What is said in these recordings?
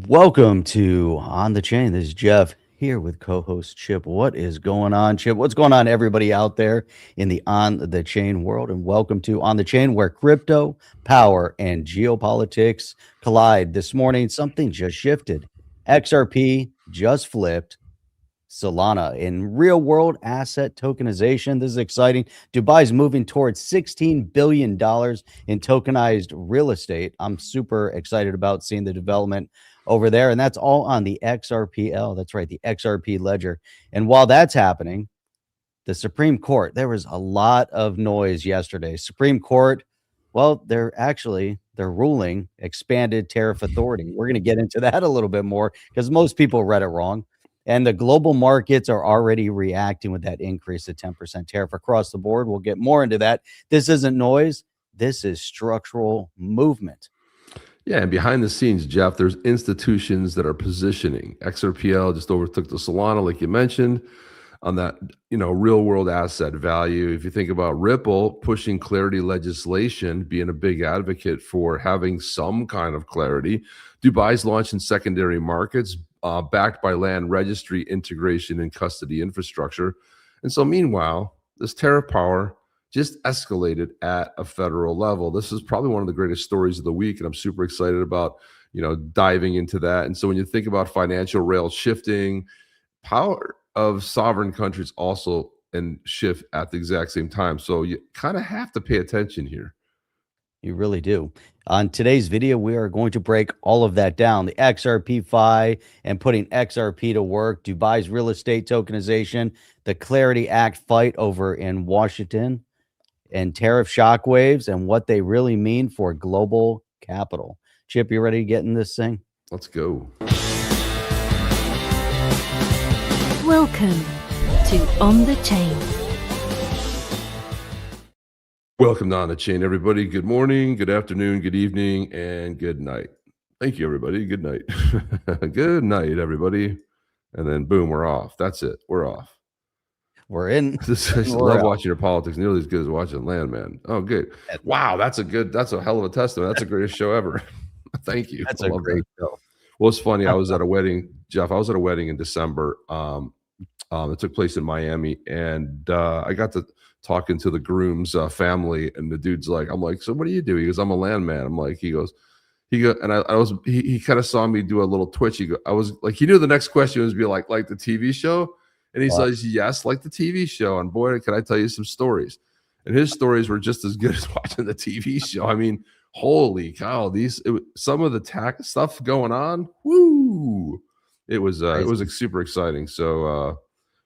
Welcome to On the Chain. This is Jeff here with co-host Chip. What is going on, Chip? What's going on, everybody out there in the On the Chain world? And welcome to On the Chain, where crypto, power, and geopolitics collide. This morning, something just shifted. XRP just flipped Solana in real world asset tokenization. This is exciting. Dubai's moving towards $16 billion in tokenized real estate. I'm super excited about seeing the development over there. And that's all on the XRPL. That's right, the XRP Ledger. And while that's happening, the Supreme Court, there was a lot of noise yesterday. Supreme Court, well, they're ruling expanded tariff authority. We're going to get into that a little bit more because most people read it wrong. And the global markets are already reacting with that increase of 10% tariff across the board. We'll get more into that. This isn't noise. This is structural movement. Yeah, and behind the scenes, Jeff, there's institutions that are positioning. XRPL just overtook the Solana, like you mentioned, on that, real world asset value. If you think about Ripple pushing clarity legislation, being a big advocate for having some kind of clarity. Dubai's launching secondary markets backed by land registry integration and custody infrastructure. And so meanwhile, this tariff power just escalated at a federal level. This is probably one of the greatest stories of the week, and I'm super excited about, diving into that. And so when you think about financial rails shifting, power of sovereign countries also and shift at the exact same time. So you kind of have to pay attention here. You really do. On today's video, we are going to break all of that down. The XRPFi and putting XRP to work, Dubai's real estate tokenization, the Clarity Act fight over in Washington, and tariff shockwaves and what they really mean for global capital. Chip, you ready to get in this thing? Let's go. Welcome to On the Chain. Welcome to On the Chain, everybody. Good morning, good afternoon, good evening, and good night. Thank you, everybody. Good night. Good night, everybody. And then boom, we're off. That's it. We're off. We're in. I love watching your politics nearly as good as watching Landman. Oh, good. Wow, that's a hell of a testament. That's the greatest show ever. Thank you. That's a great show. Well, it's funny. I was at a wedding, Jeff. I was at a wedding in December. It took place in Miami, and I got to talking to the groom's family, and the dude's like, I'm like, so what do you do? He goes, I'm a landman. I'm like, he goes, and he kind of saw me do a little twitch. I was like, he knew the next question was be like the TV show. And he says, yes, like the TV show. And boy, can I tell you some stories. And his stories were just as good as watching the TV show. I mean, holy cow, some of the tax stuff going on. Woo! It was super exciting. So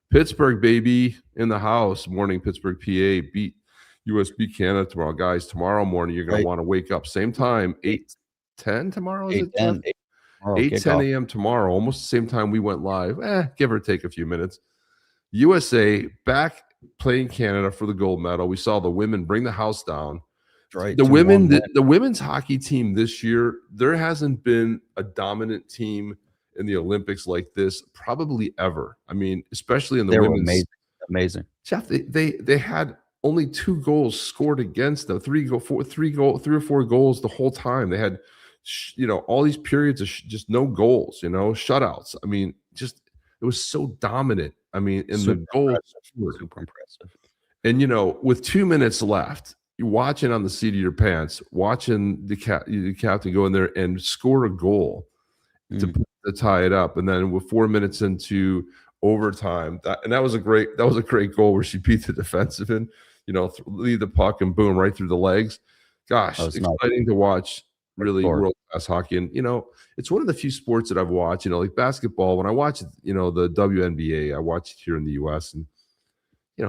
Pittsburgh, baby, in the house. Morning, Pittsburgh, PA, beat US, beat Canada tomorrow. Guys, tomorrow morning, you're going to want to wake up. Same time, 8:10 tomorrow, is it? 8:10 a.m. tomorrow, almost the same time we went live. Give or take a few minutes. USA back playing Canada for the gold medal. We saw the women bring the house down. Right. The women's hockey team this year, there hasn't been a dominant team in the Olympics like this probably ever. I mean, especially in the women's. Amazing. Jeff, they had only 2 goals scored against them. 3 or 4 goals the whole time. They had, all these periods of just no goals. Shutouts. I mean, just it was so dominant. I mean, in the goals, super impressive. And with 2 minutes left, you're watching on the seat of your pants, watching the captain go in there and score a goal to tie it up, and then with 4 minutes into overtime, that was a great goal where she beat the defenseman, lead the puck and boom, right through the legs. Gosh, exciting to watch. Really world-class hockey. And, it's one of the few sports that I've watched, like basketball. When I watch, the WNBA, I watch it here in the U.S. and,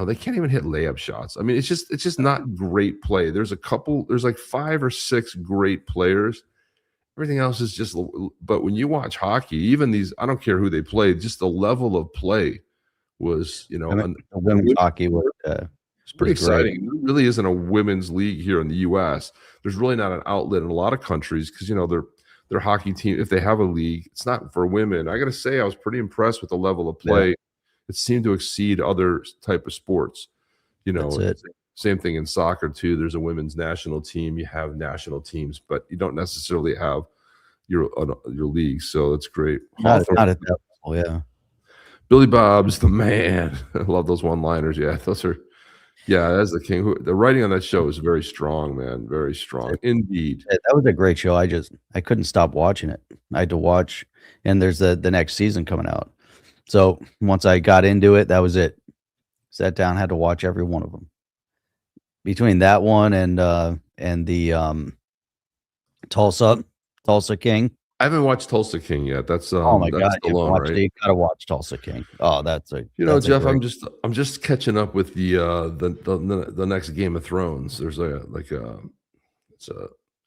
they can't even hit layup shots. I mean, it's just not great play. There's like 5 or 6 great players. Everything else is just, but when you watch hockey, even these, I don't care who they play, just the level of play was, women's hockey was, it's pretty exciting. There really isn't a women's league here in the U.S. There's really not an outlet in a lot of countries because, their hockey team, if they have a league, it's not for women. I got to say, I was pretty impressed with the level of play. Yeah. It seemed to exceed other type of sports. Same thing in soccer, too. There's a women's national team. You have national teams, but you don't necessarily have your league. So that's great. Not at that level, yeah. Billy Bob's the man. I love those one-liners. Yeah, those are. Yeah, that's the king. The writing on that show is very strong, man. Very strong indeed. That was a great show. I couldn't stop watching it. I had to watch, and there's the next season coming out. So once I got into it, that was it. Sat down, had to watch every one of them. Between that one and the Tulsa King. I haven't watched Tulsa King yet. That's oh my that's God, Stallone, right? You gotta watch Tulsa King. Oh, that's a Jeff, great... I'm just catching up with the next Game of Thrones. There's and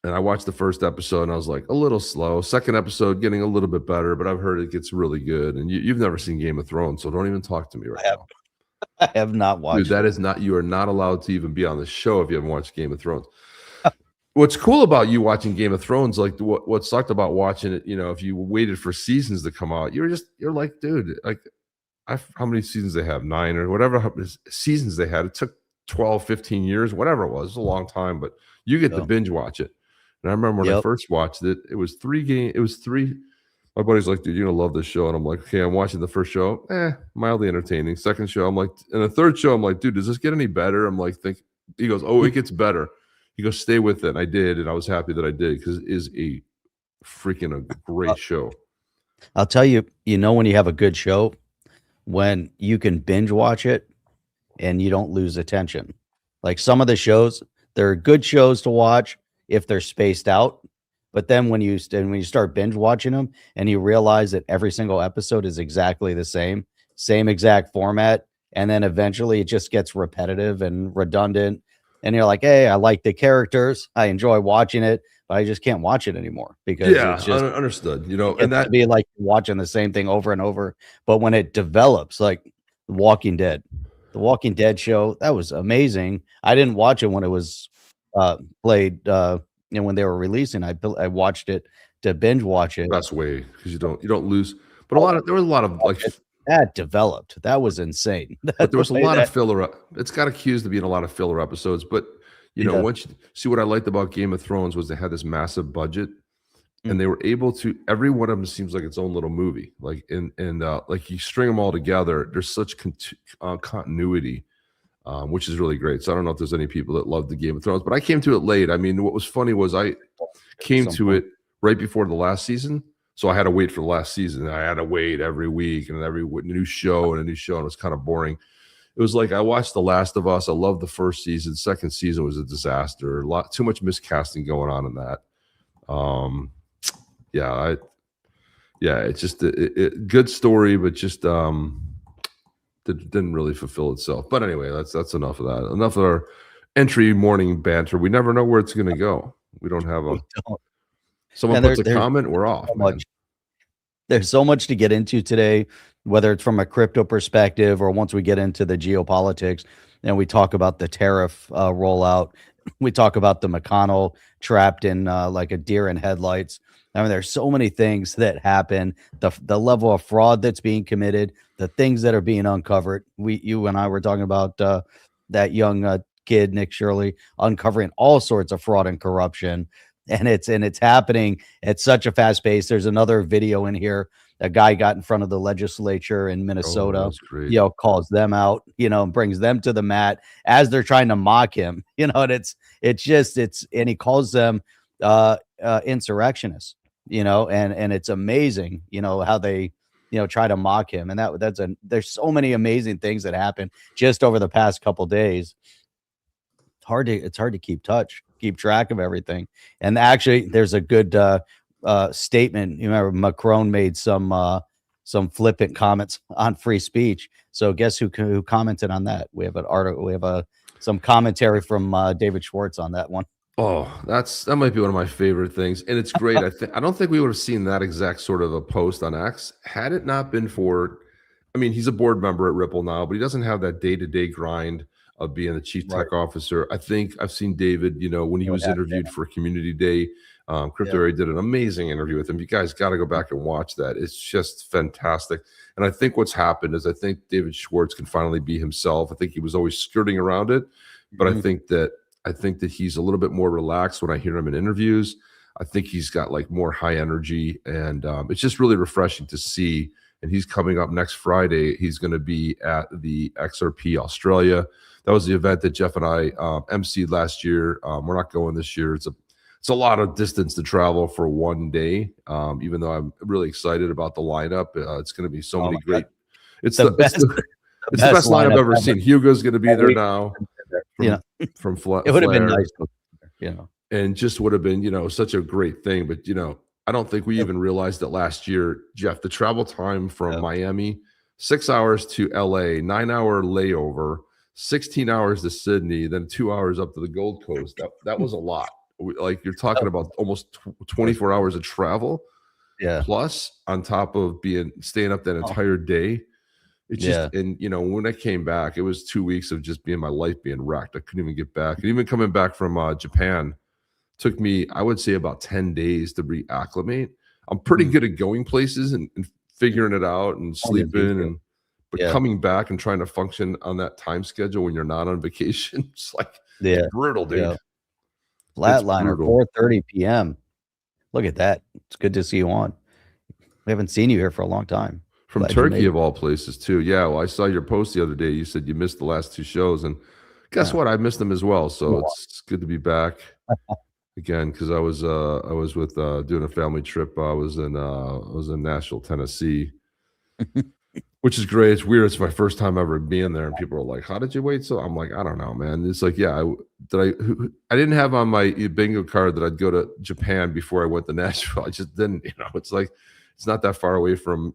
I watched the first episode and I was like a little slow. Second episode getting a little bit better, but I've heard it gets really good. And you've never seen Game of Thrones, so don't even talk to me right now. I have not watched. Dude, you are not allowed to even be on the show if you haven't watched Game of Thrones. What's cool about you watching Game of Thrones, like what sucked about watching it, if you waited for seasons to come out, you're like, dude, like how many seasons they have? 9 or whatever seasons they had. It took 12, 15 years, whatever it was. It's a long time, but you get to binge watch it. And I remember when I first watched it, it was 3 games. It was 3. My buddy's like, dude, you're gonna love this show. And I'm like, okay, I'm watching the first show, mildly entertaining. Second show, I'm like, and the third show, I'm like, dude, does this get any better? I'm like, he goes, oh, it gets better. He goes, stay with it. And I did, and I was happy that I did because it is a great show. I'll tell you, when you have a good show, when you can binge watch it and you don't lose attention. Like some of the shows, they're good shows to watch if they're spaced out. But then when you start binge watching them and you realize that every single episode is exactly the same exact format, and then eventually it just gets repetitive and redundant, and you're like, hey, I like the characters, I enjoy watching it, but I just can't watch it anymore because it's just understood. and that be like watching the same thing over and over. But when it develops, like The Walking Dead show, that was amazing. I didn't watch it when it was played. When they were releasing, I watched it to binge watch it. Best way, because you don't lose. But there was a lot of like that developed. That was insane. But there was a lot of filler. It's got accused of being a lot of filler episodes. But once you see, what I liked about Game of Thrones was they had this massive budget, and they were able to. Every one of them seems like its own little movie. Like like you string them all together, there's such continuity. Which is really great. So I don't know if there's any people that love the Game of Thrones, but I came to it late. I mean, what was funny was I came to it right before the last season. So I had to wait for the last season. I had to wait every week and every new show, and it was kind of boring. It was like I watched The Last of Us. I loved the first season. Second season was a disaster. Too much miscasting going on in that. It's just good story, but just that didn't really fulfill itself. But anyway, that's enough of that. Enough of our entry morning banter. We never know where it's going to go. We don't have someone puts a comment, we're off. There's so much to get into today, whether it's from a crypto perspective or once we get into the geopolitics and we talk about the tariff rollout. We talk about the McConnell trapped in like a deer in headlights. I mean, there's so many things that happen, the level of fraud that's being committed, the things that are being uncovered. You and I were talking about that young kid, Nick Shirley, uncovering all sorts of fraud and corruption. And it's happening at such a fast pace. There's another video in here. A guy got in front of the legislature in Minnesota, calls them out, and brings them to the mat as they're trying to mock him, and and he calls them insurrectionists, and it's amazing, how they, try to mock him. And there's so many amazing things that happen just over the past couple days. It's hard to keep track of everything. And actually there's a good statement. You remember Macron made some flippant comments on free speech. So guess who commented on that? We have an article. We have some commentary from David Schwartz on that one. Oh, that might be one of my favorite things, and it's great. I don't think we would have seen that exact sort of a post on X had it not been for. I mean, he's a board member at Ripple now, but he doesn't have that day-to-day grind of being the chief tech officer. I think I've seen David, when he was interviewed for Community Day, Crypto Area did an amazing interview with him. You guys got to go back and watch that. It's just fantastic. And I think what's happened is I think David Schwartz can finally be himself. I think he was always skirting around it, but I think that he's a little bit more relaxed when I hear him in interviews. I think he's got like more high energy, and it's just really refreshing to see. And he's coming up next Friday. He's going to be at the XRP Australia. That was the event that Jeff and I emceed last year. We're not going this year. It's a lot of distance to travel for one day. Even though I'm really excited about the lineup, it's going to be so many great. God. It's the best lineup I've ever seen. Hugo's going to be there now. From Flair. It would have been nice, and just would have been, such a great thing. But I don't think we even realized that last year, Jeff. The travel time from Miami, 6 hours to LA, 9-hour layover, 16 hours to Sydney, then 2 hours up to the Gold Coast. That was a lot. Like you're talking about almost 24 hours of travel. Yeah. Plus on top of staying up that entire day. It's just, and when I came back, it was 2 weeks of just my life being wrecked. I couldn't even get back. And even coming back from Japan took me, I would say, about 10 days to reacclimate. I'm pretty good at going places and figuring it out and sleeping, but coming back and trying to function on that time schedule when you're not on vacation, it's like it's brutal, dude. Yeah. Flatliner, 4:30 p.m. Look at that. It's good to see you on. We haven't seen you here for a long time. From Turkey, of all places, too. Yeah, well, I saw your post the other day. You said you missed the last 2 shows, and guess what? I missed them as well. So it's good to be back again, because I was with doing a family trip. I was in Nashville, Tennessee, which is great. It's weird. It's my first time ever being there, and people are like, "How did you wait?" So I'm like, I don't know, man. It's like, I didn't have on my bingo card that I'd go to Japan before I went to Nashville. I just didn't. It's like it's not that far away from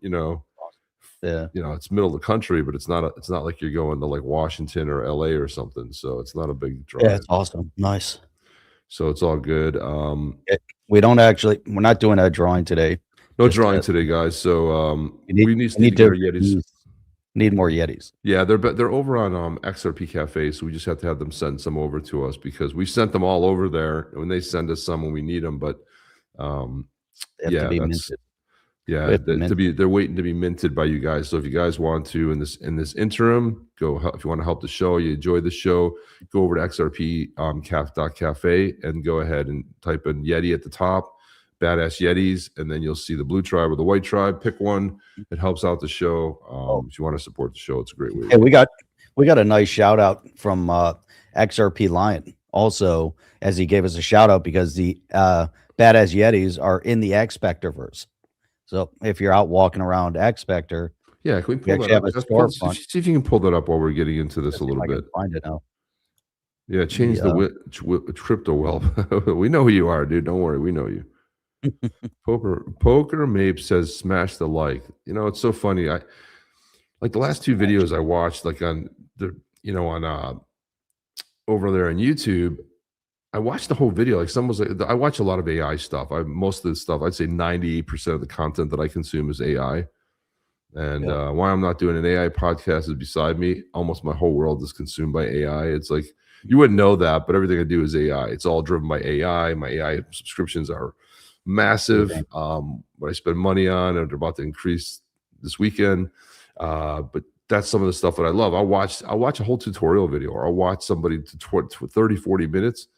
it's middle of the country, but it's not like you're going to like Washington or LA or something. So it's not a big drive. Yeah, it's awesome. Nice. So it's all good. We're not doing a drawing today. No drawing today, guys. So we need to get our Yetis. Need more Yetis. Yeah, they're over on XRP Cafe, so we just have to have them send some over to us because we sent them all over there when they send us some when we need them. But they have to be minted. Yeah, they're waiting to be minted by you guys. So if you guys want to in this interim, go. If you want to help the show, you enjoy the show, go over to XRP.cafe and go ahead and type in Yeti at the top, badass Yetis, and then you'll see the blue tribe or the white tribe. Pick one. It helps out the show. If you want to support the show, it's a great way. Hey, we got a nice shout out from XRP Lion also, as he gave us a shout out because the badass Yetis are in the Expectorverse. So if you're out walking around Expector, can we pull that up? See if you can pull that up while we're getting into this a little bit. Find it now. Yeah, change the crypto well. We know who you are, dude. Don't worry, we know you. Poker Mape says smash the like. It's so funny. I like the last 2 videos I watched, like on the on over there on YouTube. I watched the whole video. Like someone was like, I watch a lot of AI stuff. Most of the stuff, I'd say 98% of the content that I consume is AI. And why I'm not doing an AI podcast is beside me. Almost my whole world is consumed by AI. It's like, you wouldn't know that, but everything I do is AI. It's all driven by AI. My AI subscriptions are massive. What I spend money on, and they're about to increase this weekend. But that's some of the stuff that I love. I'll watch a whole tutorial video, or I'll watch somebody to 30, 40 minutes.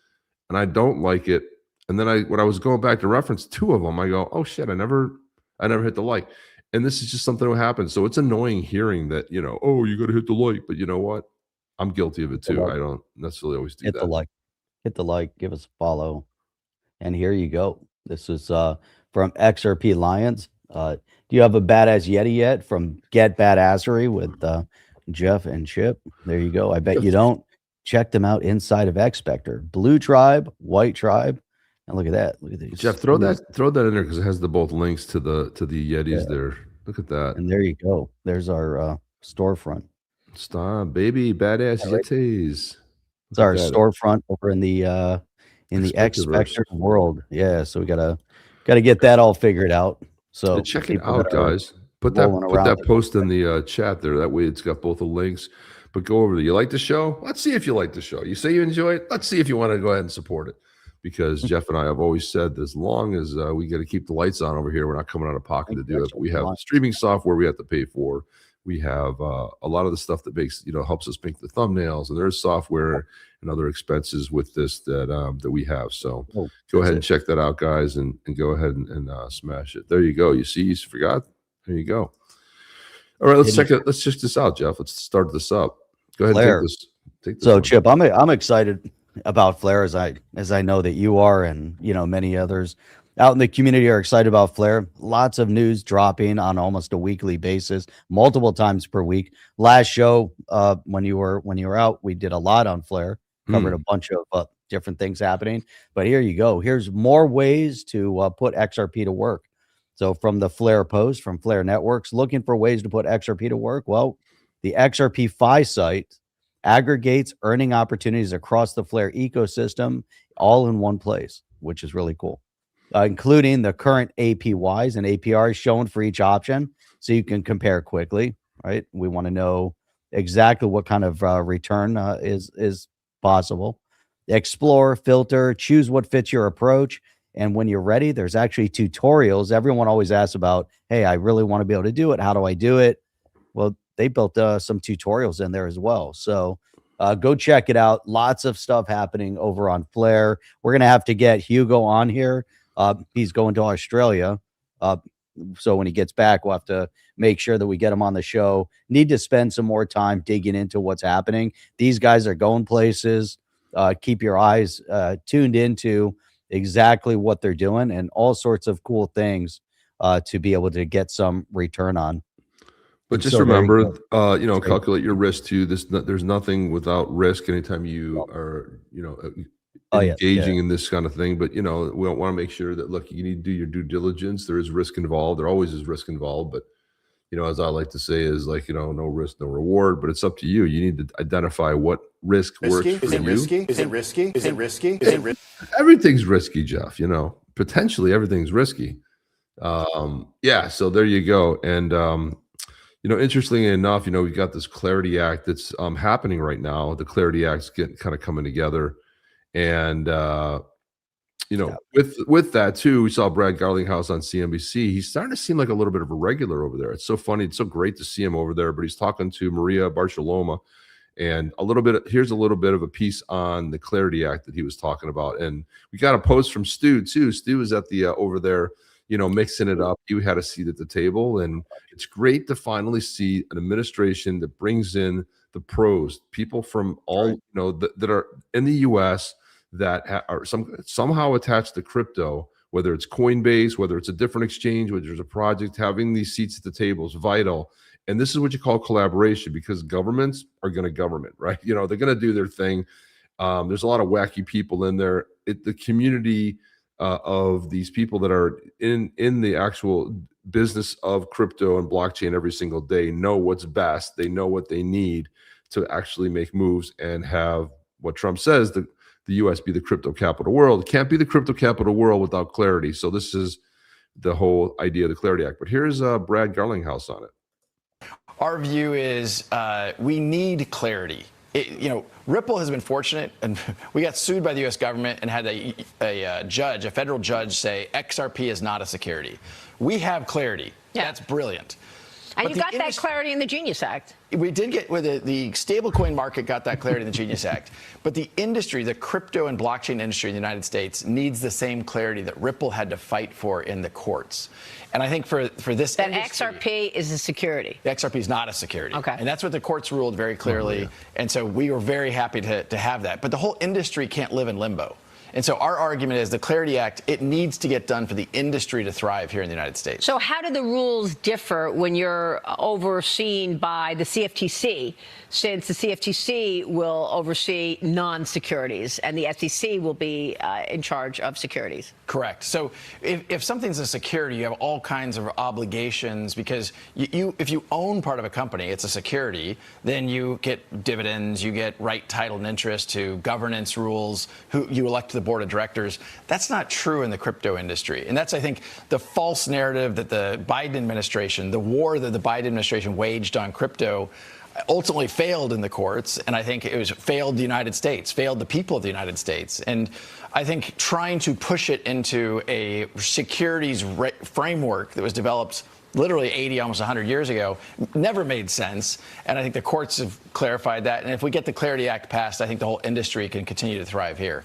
And I don't like it. And then when I was going back to reference 2 of them, I go, oh shit, I never hit the like. And this is just something that happens. So it's annoying hearing that, you got to hit the like. But you know what? I'm guilty of it too. I don't necessarily always do that. Hit the like, give us a follow. And here you go. This is from XRP Lions. Do you have a badass Yeti yet from Get Badassery with Jeff and Chip? There you go. I bet you don't. Check them out inside of Expector. Blue tribe, white tribe, and look at that. Look at these. Jeff, throw that in there because it has both links to the Yetis there. Look at that. And there you go. There's our storefront. Stop, baby, badass Yetis. It's our storefront over in the Expector world. Yeah, so we gotta get that all figured out. So check it out, guys. Put that post in the chat there. That way, it's got both the links. But go over there. You like the show? Let's see if you like the show. You say you enjoy it? Let's see if you want to go ahead and support it. Because Jeff and I have always said that as long as we got to keep the lights on over here, we're not coming out of pocket to do it. But we have streaming software we have to pay for. We have a lot of the stuff that makes, helps us make the thumbnails, and there's software and other expenses with this that we have. So go ahead and check that out, guys, and go ahead and smash it. There you go. You see, you forgot. There you go. All right, let's check it. Let's check this out, Jeff. Let's start this up. Go ahead and take this. So, Chip, I'm excited about Flare as I know that you are, and many others out in the community are excited about Flare. Lots of news dropping on almost a weekly basis, multiple times per week. Last show, when you were out, we did a lot on Flare, covered a bunch of different things happening. But here you go. Here's more ways to put XRP to work. So from the Flare post from Flare Networks, looking for ways to put XRP to work. Well, the XRPFi site aggregates earning opportunities across the Flare ecosystem all in one place, which is really cool. Including the current APYs and APRs shown for each option, so you can compare quickly, right? We want to know exactly what kind of return is possible. Explore, filter, choose what fits your approach, and when you're ready, there's actually tutorials. Everyone always asks about, hey, I really want to be able to do it. How do I do it? Well, they built some tutorials in there as well. So go check it out. Lots of stuff happening over on Flare. We're going to have to get Hugo on here. He's going to Australia. So when he gets back, we'll have to make sure that we get him on the show. Need to spend some more time digging into what's happening. These guys are going places. Keep your eyes tuned into exactly what they're doing and all sorts of cool things to be able to get some return on. But just remember, calculate your risk too. There's nothing without risk anytime you are, engaging in this kind of thing. But we want to make sure that, look, you need to do your due diligence. There is risk involved. There always is risk involved. But as I like to say, is no risk, no reward. But it's up to you. You need to identify what risk works for you. Is it risky? Is it risky? Is it risky? Is it risky? Everything's risky, Jeff. Potentially everything's risky. So there you go. And interestingly enough, we've got this Clarity Act that's happening right now. The Clarity Act's kind of coming together. And, with that too, we saw Brad Garlinghouse on CNBC. He's starting to seem like a little bit of a regular over there. It's so funny. It's so great to see him over there, but he's talking to Maria Barcelona, and here's a little bit of a piece on the Clarity Act that he was talking about. And we got a post from Stu too. Stu is at the, over there, mixing it up. You had a seat at the table, and it's great to finally see an administration that brings in the pros, people from all, that are in the U.S. that are somehow attached to crypto, whether it's Coinbase, whether it's a different exchange, whether there's a project. Having these seats at the table is vital. And this is what you call collaboration, because governments are going to government, right? They're going to do their thing. There's a lot of wacky people in there. The community of these people that are in the actual business of crypto and blockchain every single day know what's best. They know what they need to actually make moves and have what Trump says, the U.S. be the crypto capital world. It can't be the crypto capital world without clarity. So this is the whole idea of the Clarity Act. But here's Brad Garlinghouse on it. Our view is we need clarity. Ripple has been fortunate, and we got sued by the U.S. government and had a federal judge say XRP is not a security. We have clarity. Yeah. That's brilliant. And you got that clarity in the Genius Act. We did get, with the stablecoin market got that clarity in the Genius Act. But the industry, the crypto and blockchain industry in the United States, needs the same clarity that Ripple had to fight for in the courts. And I think for this that industry, XRP is a security. The XRP is not a security. Okay. And that's what the courts ruled very clearly. Oh, yeah. And so we were very happy to have that. But the whole industry can't live in limbo. And so our argument is the Clarity Act, it needs to get done for the industry to thrive here in the United States. So how do the rules differ when you're overseen by the CFTC, since the CFTC will oversee non-securities and the SEC will be in charge of securities? Correct. So if something's a security, you have all kinds of obligations, because if you own part of a company, it's a security, then you get dividends, you get right, title, and interest to governance rules, who you elect to the board of directors. That's not true in the crypto industry. And that's, I think, the false narrative that the Biden administration, the war that the Biden administration waged on crypto, ultimately failed in the courts. And I think it failed the United States, failed the people of the United States. And I think trying to push it into a securities framework that was developed literally 80, almost 100 years ago, never made sense. And I think the courts have clarified that. And if we get the Clarity Act passed, I think the whole industry can continue to thrive here.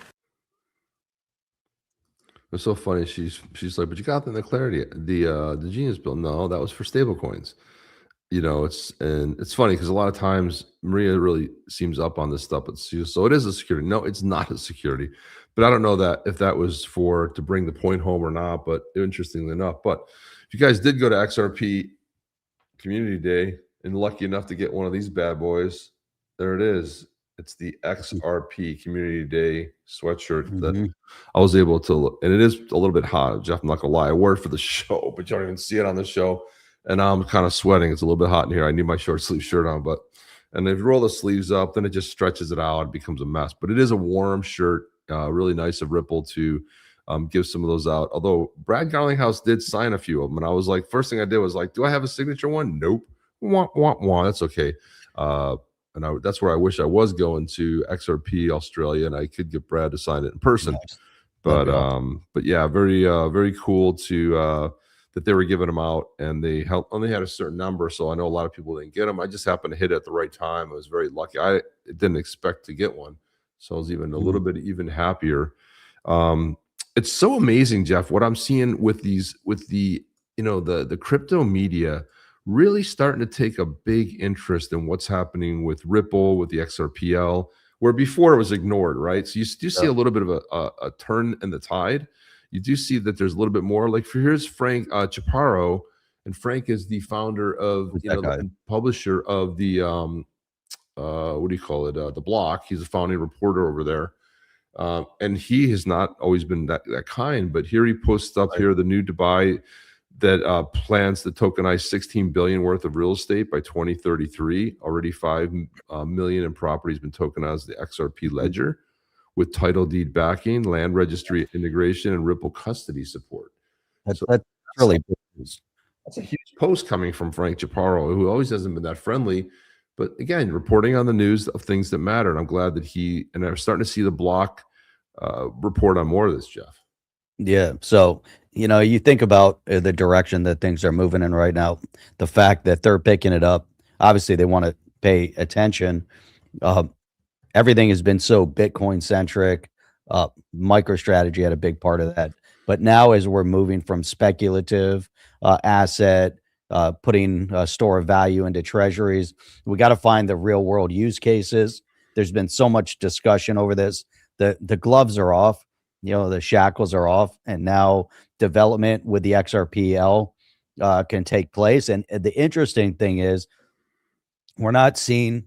It's so funny. She's like, but you got the Clarity, the Genius Bill. No, that was for stable coins. It's funny because a lot of times Maria really seems up on this stuff, but so it is a security. No, it's not a security, but I don't know that if that was to bring the point home or not. But interestingly enough, but if you guys did go to XRP Community Day and lucky enough to get one of these bad boys, there it is. It's the XRP Community Day sweatshirt that I was able to look, and it is a little bit hot, Jeff. I'm not gonna lie, I wore it for the show, but you don't even see it on the show. And I'm kind of sweating. It's a little bit hot in here. I need my short sleeve shirt on, and if you roll the sleeves up, then it just stretches it out. It becomes a mess. But it is a warm shirt, really nice of Ripple to give some of those out. Although Brad Garlinghouse did sign a few of them, and I was like, first thing I did was like, do I have a signature one? Nope. Wah, wah, wah. That's okay. That's where I wish I was going to XRP Australia, and I could get Brad to sign it in person. Nice. But yeah, very cool to. That they were giving them out, and they only had a certain number, so I know a lot of people didn't get them. I just happened to hit it at the right time. I was very lucky. I didn't expect to get one, so I was even a little bit even happier. It's so amazing, Jeff, what I'm seeing with the crypto media really starting to take a big interest in what's happening with Ripple, with the XRPL, where before it was ignored, right? So you do see a little bit of a turn in the tide. You do see that there's a little bit more. Like here's Frank Chaparro, and Frank is the founder of the publisher of the what do you call it? The Block. He's a founding reporter over there, and he has not always been that kind. But here he posts up here the new Dubai that plans to tokenize 16 billion worth of real estate by 2033. Already 5 million in properties been tokenized. The XRP Ledger, with title deed backing, land registry integration, and Ripple custody support. That's really big. That's a huge post coming from Frank Chaparro, who always hasn't been that friendly. But again, reporting on the news of things that matter. And I'm glad that and I'm starting to see the Block report on more of this, Jeff. Yeah. So, you think about the direction that things are moving in right now, the fact that they're picking it up. Obviously, they want to pay attention. Everything has been so Bitcoin centric. MicroStrategy had a big part of that. But now as we're moving from speculative asset, putting store of value into treasuries, we got to find the real world use cases. There's been so much discussion over this. The gloves are off, the shackles are off, and now development with the XRPL can take place. And the interesting thing is we're not seeing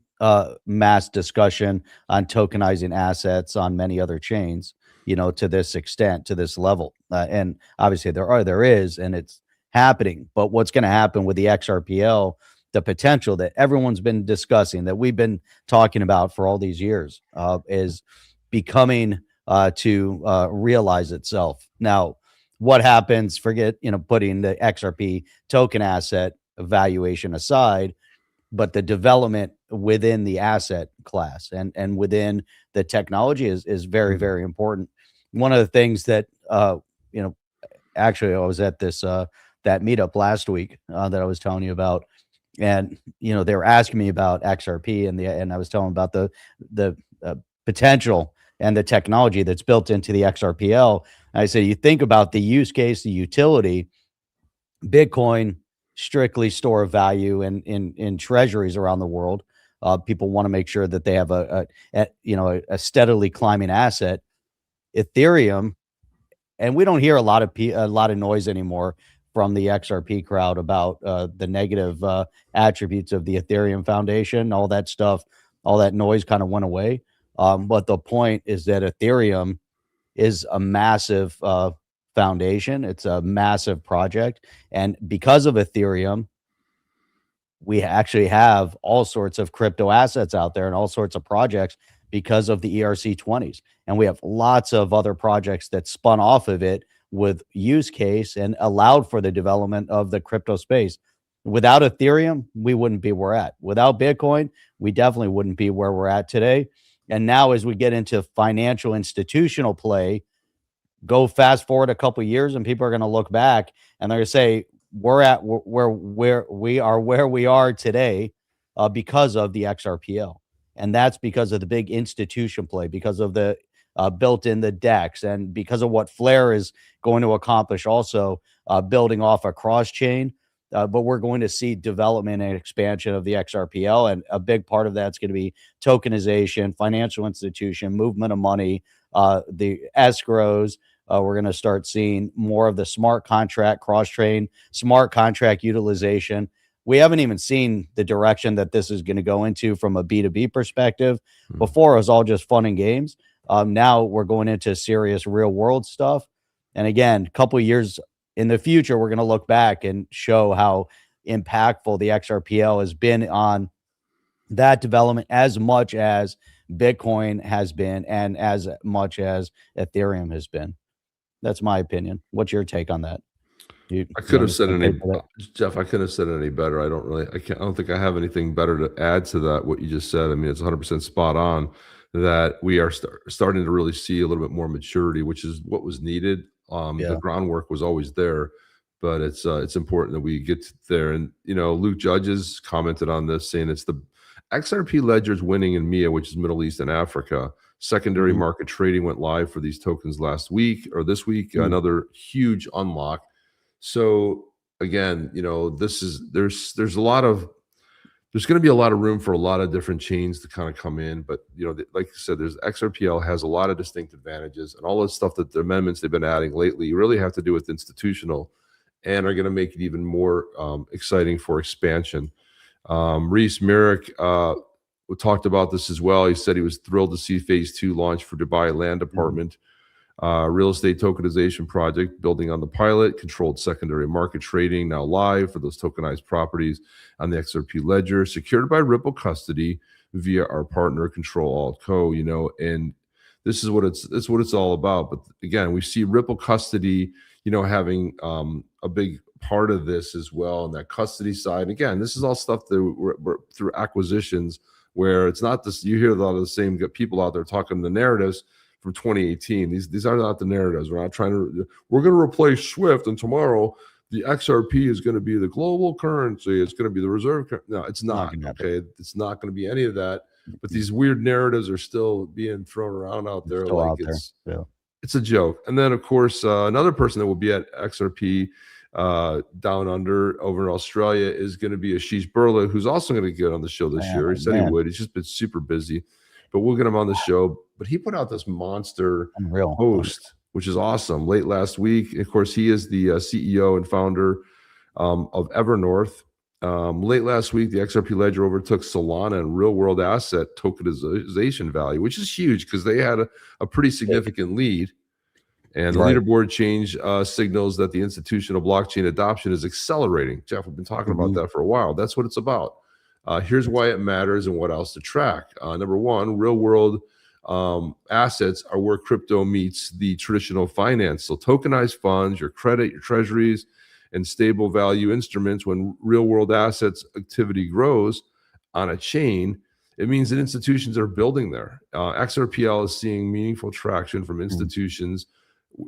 mass discussion on tokenizing assets on many other chains, to this extent, to this level. And obviously there is, and it's happening. But what's going to happen with the XRPL, the potential that everyone's been discussing, that we've been talking about for all these years, is becoming to realize itself. Now, what happens, forget, putting the XRP token asset valuation aside, but the development within the asset class and within the technology is very, very important. One of the things that, actually I was at this, that meetup last week that I was telling you about, and, they were asking me about XRP and I was telling them about the potential and the technology that's built into the XRPL. And I said, you think about the use case, the utility, Bitcoin, strictly store of value in treasuries around the world. People want to make sure that they have a steadily climbing asset. Ethereum, and we don't hear a lot of noise anymore from the XRP crowd about the negative attributes of the Ethereum Foundation. All that stuff, all that noise kind of went away. But the point is that Ethereum is a massive foundation. It's a massive project. And because of Ethereum, we actually have all sorts of crypto assets out there and all sorts of projects because of the ERC-20s. And we have lots of other projects that spun off of it with use case and allowed for the development of the crypto space. Without Ethereum, we wouldn't be where we're at. Without Bitcoin, we definitely wouldn't be where we're at today. And now as we get into financial institutional play, go fast forward a couple of years and people are going to look back and they're going to say, we're at where we are today because of the XRPL. And that's because of the big institution play, because of the built in the DEX, and because of what Flare is going to accomplish also building off a cross chain. But we're going to see development and expansion of the XRPL. And a big part of that's going to be tokenization, financial institution, movement of money, the escrows. We're going to start seeing more of the smart contract cross-chain, smart contract utilization. We haven't even seen the direction that this is going to go into from a B2B perspective. Before, it was all just fun and games. Now we're going into serious real world stuff. And again, a couple of years in the future, we're going to look back and show how impactful the XRPL has been on that development, as much as Bitcoin has been and as much as Ethereum has been. That's my opinion. What's your take on that? I could have said any, Jeff. I couldn't have said it any better. I don't think I have anything better to add to that. What you just said. I mean, it's 100% spot on. That we are starting to really see a little bit more maturity, which is what was needed. The groundwork was always there, but it's important that we get there. And Luke Judges commented on this, saying it's the XRP Ledger's winning in MIA, which is Middle East and Africa. Secondary market trading went live for these tokens last week or this week. Another huge unlock. So again, there's a lot of there's going to be a lot of room for a lot of different chains to kind of come in. But, like I said, there's XRPL has a lot of distinct advantages, and all this stuff that the amendments they've been adding lately really have to do with institutional and are going to make it even more exciting for expansion. Reese Merrick talked about this as well. He said he was thrilled to see phase 2 launch for Dubai Land Department. Real estate tokenization project building on the pilot, controlled secondary market trading now live for those tokenized properties on the XRP Ledger, secured by Ripple custody via our partner Control Alt Co. And this is what it's all about. But again, we see Ripple custody, having a big part of this as well, and that custody side. And again, this is all stuff that we're through acquisitions, where it's not this. You hear a lot of the same people out there talking the narratives from 2018. These are not the narratives. We're going to replace SWIFT, and tomorrow the XRP is going to be the global currency. It's going to be the reserve. No, it's not. Okay, it's not going to be any of that. But these weird narratives are still being thrown around out there. It's a joke. And then, of course, another person that will be at XRP down under over in Australia is going to be Ashish Burla, who's also going to get on the show this year. He said he would. He's just been super busy, but we'll get him on the show. But he put out this monster post, which is awesome, late last week. Of course, he is the CEO and founder of Evernorth. Late last week, the XRP Ledger overtook Solana and real-world asset tokenization value, which is huge because they had a pretty significant lead. And the leaderboard change signals that the institutional blockchain adoption is accelerating. Jeff, we've been talking about that for a while. That's what it's about. Here's why it matters and what else to track. Number one, real-world assets are where crypto meets the traditional finance. So tokenized funds, your credit, your treasuries, and stable value instruments. When real-world assets activity grows on a chain, it means that institutions are building there. XRPL is seeing meaningful traction from institutions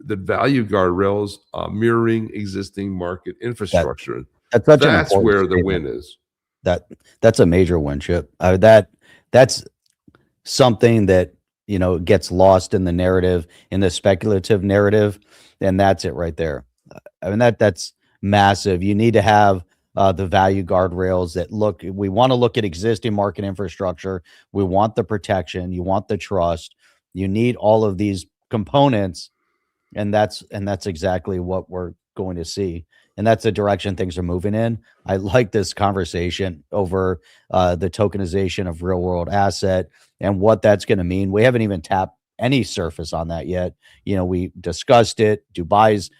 that value guardrails mirroring existing market infrastructure. That's where the win is. That's a major win, Chip. That's something that gets lost in the narrative, in the speculative narrative, and that's it right there. I mean that's massive. You need to have the value guardrails that we want to look at existing market infrastructure. We want the protection. You want the trust. You need all of these components. And that's exactly what we're going to see. And that's the direction things are moving in. I like this conversation over the tokenization of real world asset and what that's going to mean. We haven't even tapped any surface on that yet. We discussed it. Dubai's,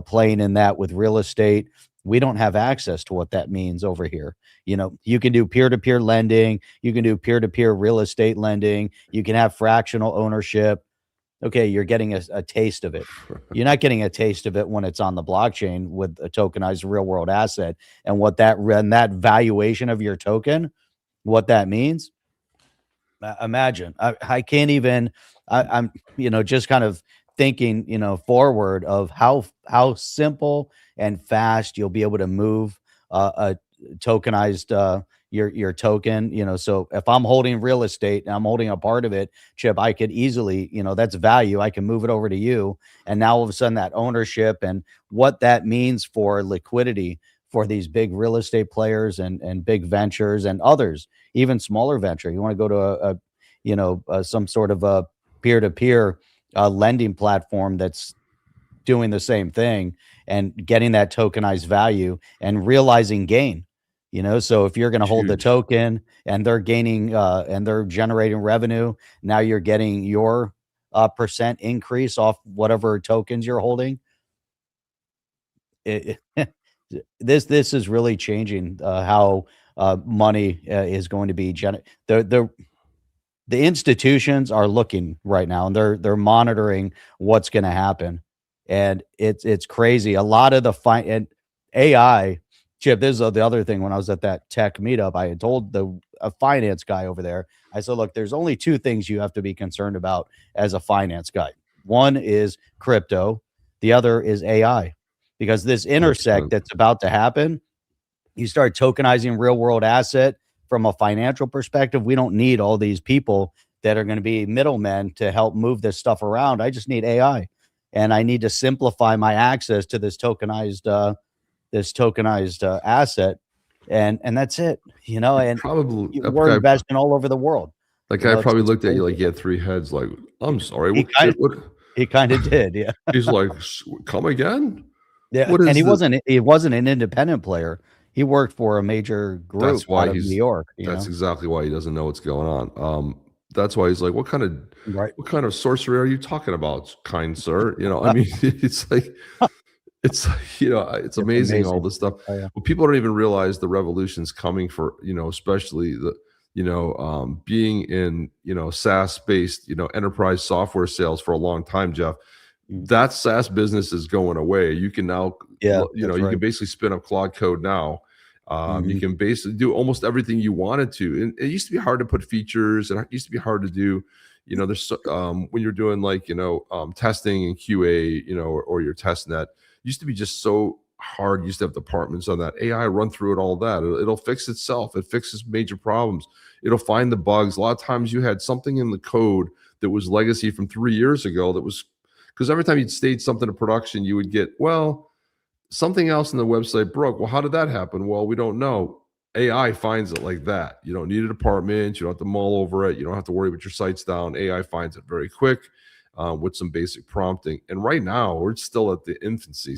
playing in that with real estate. We don't have access to what that means over here. You can do peer-to-peer lending. You can do peer-to-peer real estate lending. You can have fractional ownership. Okay, you're getting a taste of it. You're not getting a taste of it when it's on the blockchain with a tokenized real world asset, and what that valuation of your token, what that means. Imagine. I can't even. I'm just kind of thinking, forward of how simple and fast you'll be able to move a tokenized your token. So if I'm holding real estate and I'm holding a part of it, Chip, I could easily, that's value. I can move it over to you. And now all of a sudden that ownership and what that means for liquidity for these big real estate players and big ventures and others, even smaller venture. You want to go to some sort of a peer-to-peer lending platform that's doing the same thing and getting that tokenized value and realizing gain. So if you're going to hold the Huge. token and they're gaining and they're generating revenue, now you're getting your percent increase off whatever tokens you're holding. This is really changing how money is going to be the institutions are looking right now, and they're monitoring what's going to happen, and it's crazy. A lot of and AI, Chip. This is the other thing. When I was at that tech meetup, I had told a finance guy over there. I said, "Look, there's only two things you have to be concerned about as a finance guy. One is crypto, the other is AI, because this intersect 100%. that's about to happen. You start tokenizing real world asset." From a financial perspective, we don't need all these people that are going to be middlemen to help move this stuff around. I just need AI, and I need to simplify my access to this tokenized asset, and that's it. And Probably we're investing all over the world. that guy probably It's looked at you crazy. like he had three heads. Like, I'm sorry, He kind of did, yeah. He's like, come again? Yeah, What and is he this? wasn't an independent player. He worked for a major group That's why out of New York. That's exactly why he doesn't know what's going on. That's why he's like, what kind of sorcery are you talking about, kind sir? I mean, it's like, it's it's amazing all this stuff. Oh, yeah. Well, people don't even realize the revolution's coming for, especially the, being in, SaaS based, enterprise software sales for a long time, Jeff. That SaaS business is going away. You can now, Yeah, you that's right. can basically spin up Claude Code now. You Mhm. can basically do almost everything you wanted to. And it used to be hard to put features, and it used to be hard to do. There's when you're doing like testing and QA, or your test net, used to be just so hard. You used to have departments on that. AI run through it, all that. It'll fix itself. It fixes major problems. It'll find the bugs. A lot of times you had something in the code that was legacy from 3 years ago that was because every time you'd stage something to production, you would get, well, something else in the website broke. Well, how did that happen? Well, we don't know. AI finds it like that. You don't need a department. You don't have to mull over it. You don't have to worry about your sites down. AI finds it very quick with some basic prompting. And right now, we're still at the infancy.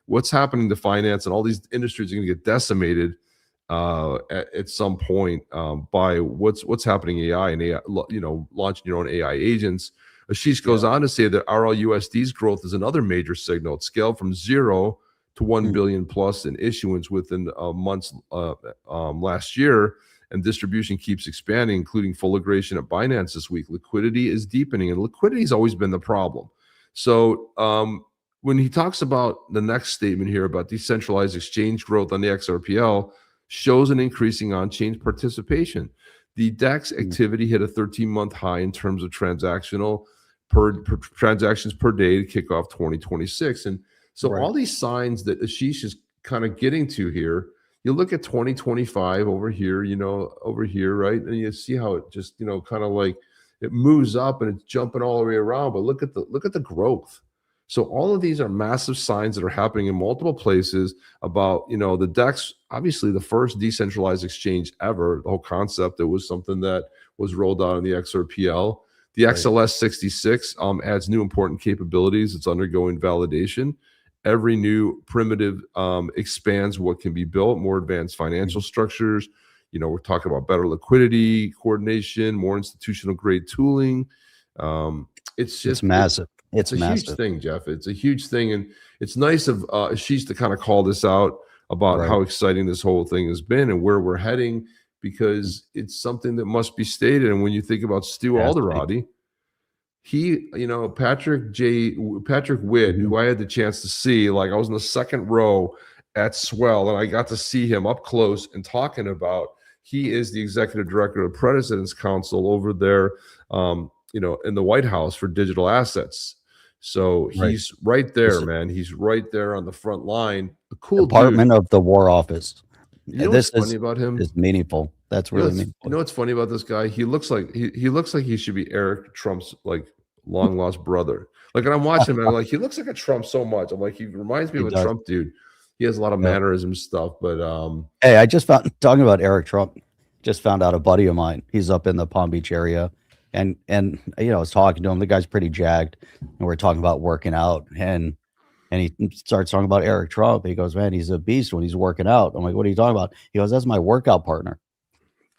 What's happening to finance and all these industries are going to get decimated at some point by what's happening in AI and AI, launching your own AI agents. Ashish goes on to say that RLUSD's growth is another major signal. It scaled from 0 to 1 billion plus in issuance within months last year, and distribution keeps expanding, including full integration at Binance this week. Liquidity is deepening, and liquidity has always been the problem. So when he talks about the next statement here about decentralized exchange growth on the XRPL, shows an increasing on-chain participation. The DEX activity hit a 13-month high in terms of transactions per day to kick off 2026. And so all these signs that Ashish is kind of getting to here, you look at 2025 over here, right? And you see how it just, kind of like it moves up and it's jumping all the way around. But look at the growth. So all of these are massive signs that are happening in multiple places about, the DEX, obviously the first decentralized exchange ever, the whole concept, it was something that was rolled out in the XRPL. The XLS 66 adds new important capabilities. It's undergoing validation. Every new primitive expands what can be built, more advanced financial structures. We're talking about better liquidity, coordination, more institutional grade tooling. It's massive. It's a massive. huge thing, Jeff. It's a huge thing. And it's nice of Ashish to kind of call this out about how exciting this whole thing has been and where we're heading, because it's something that must be stated. And when you think about Stu Alderati, he, Patrick Witt, who I had the chance to see, like I was in the second row at Swell, and I got to see him up close and talking about, he is the executive director of President's Council over there, in the White House for digital assets. So Right. he's right there, This man. He's right there on the front line. A cool Department dude. of the War Office. You know This what's funny about him? is meaningful. That's You know, really what's, meaningful. you know what's funny about this guy? He looks like he looks like he should be Eric Trump's like long lost brother. Like, and I'm watching him, and I'm like, he looks like a Trump so much. I'm like, he reminds me He of a does. Trump dude. He has a lot of Yeah. mannerisms stuff, but Hey, I just found talking about Eric Trump. Just found out a buddy of mine. He's up in the Palm Beach area, and you know, I was talking to him. The guy's pretty jacked, and we're talking about working out, and he starts talking about Eric Trump. He goes, "Man, he's a beast when he's working out." I'm like, "What are you talking about?" He goes, "That's my workout partner."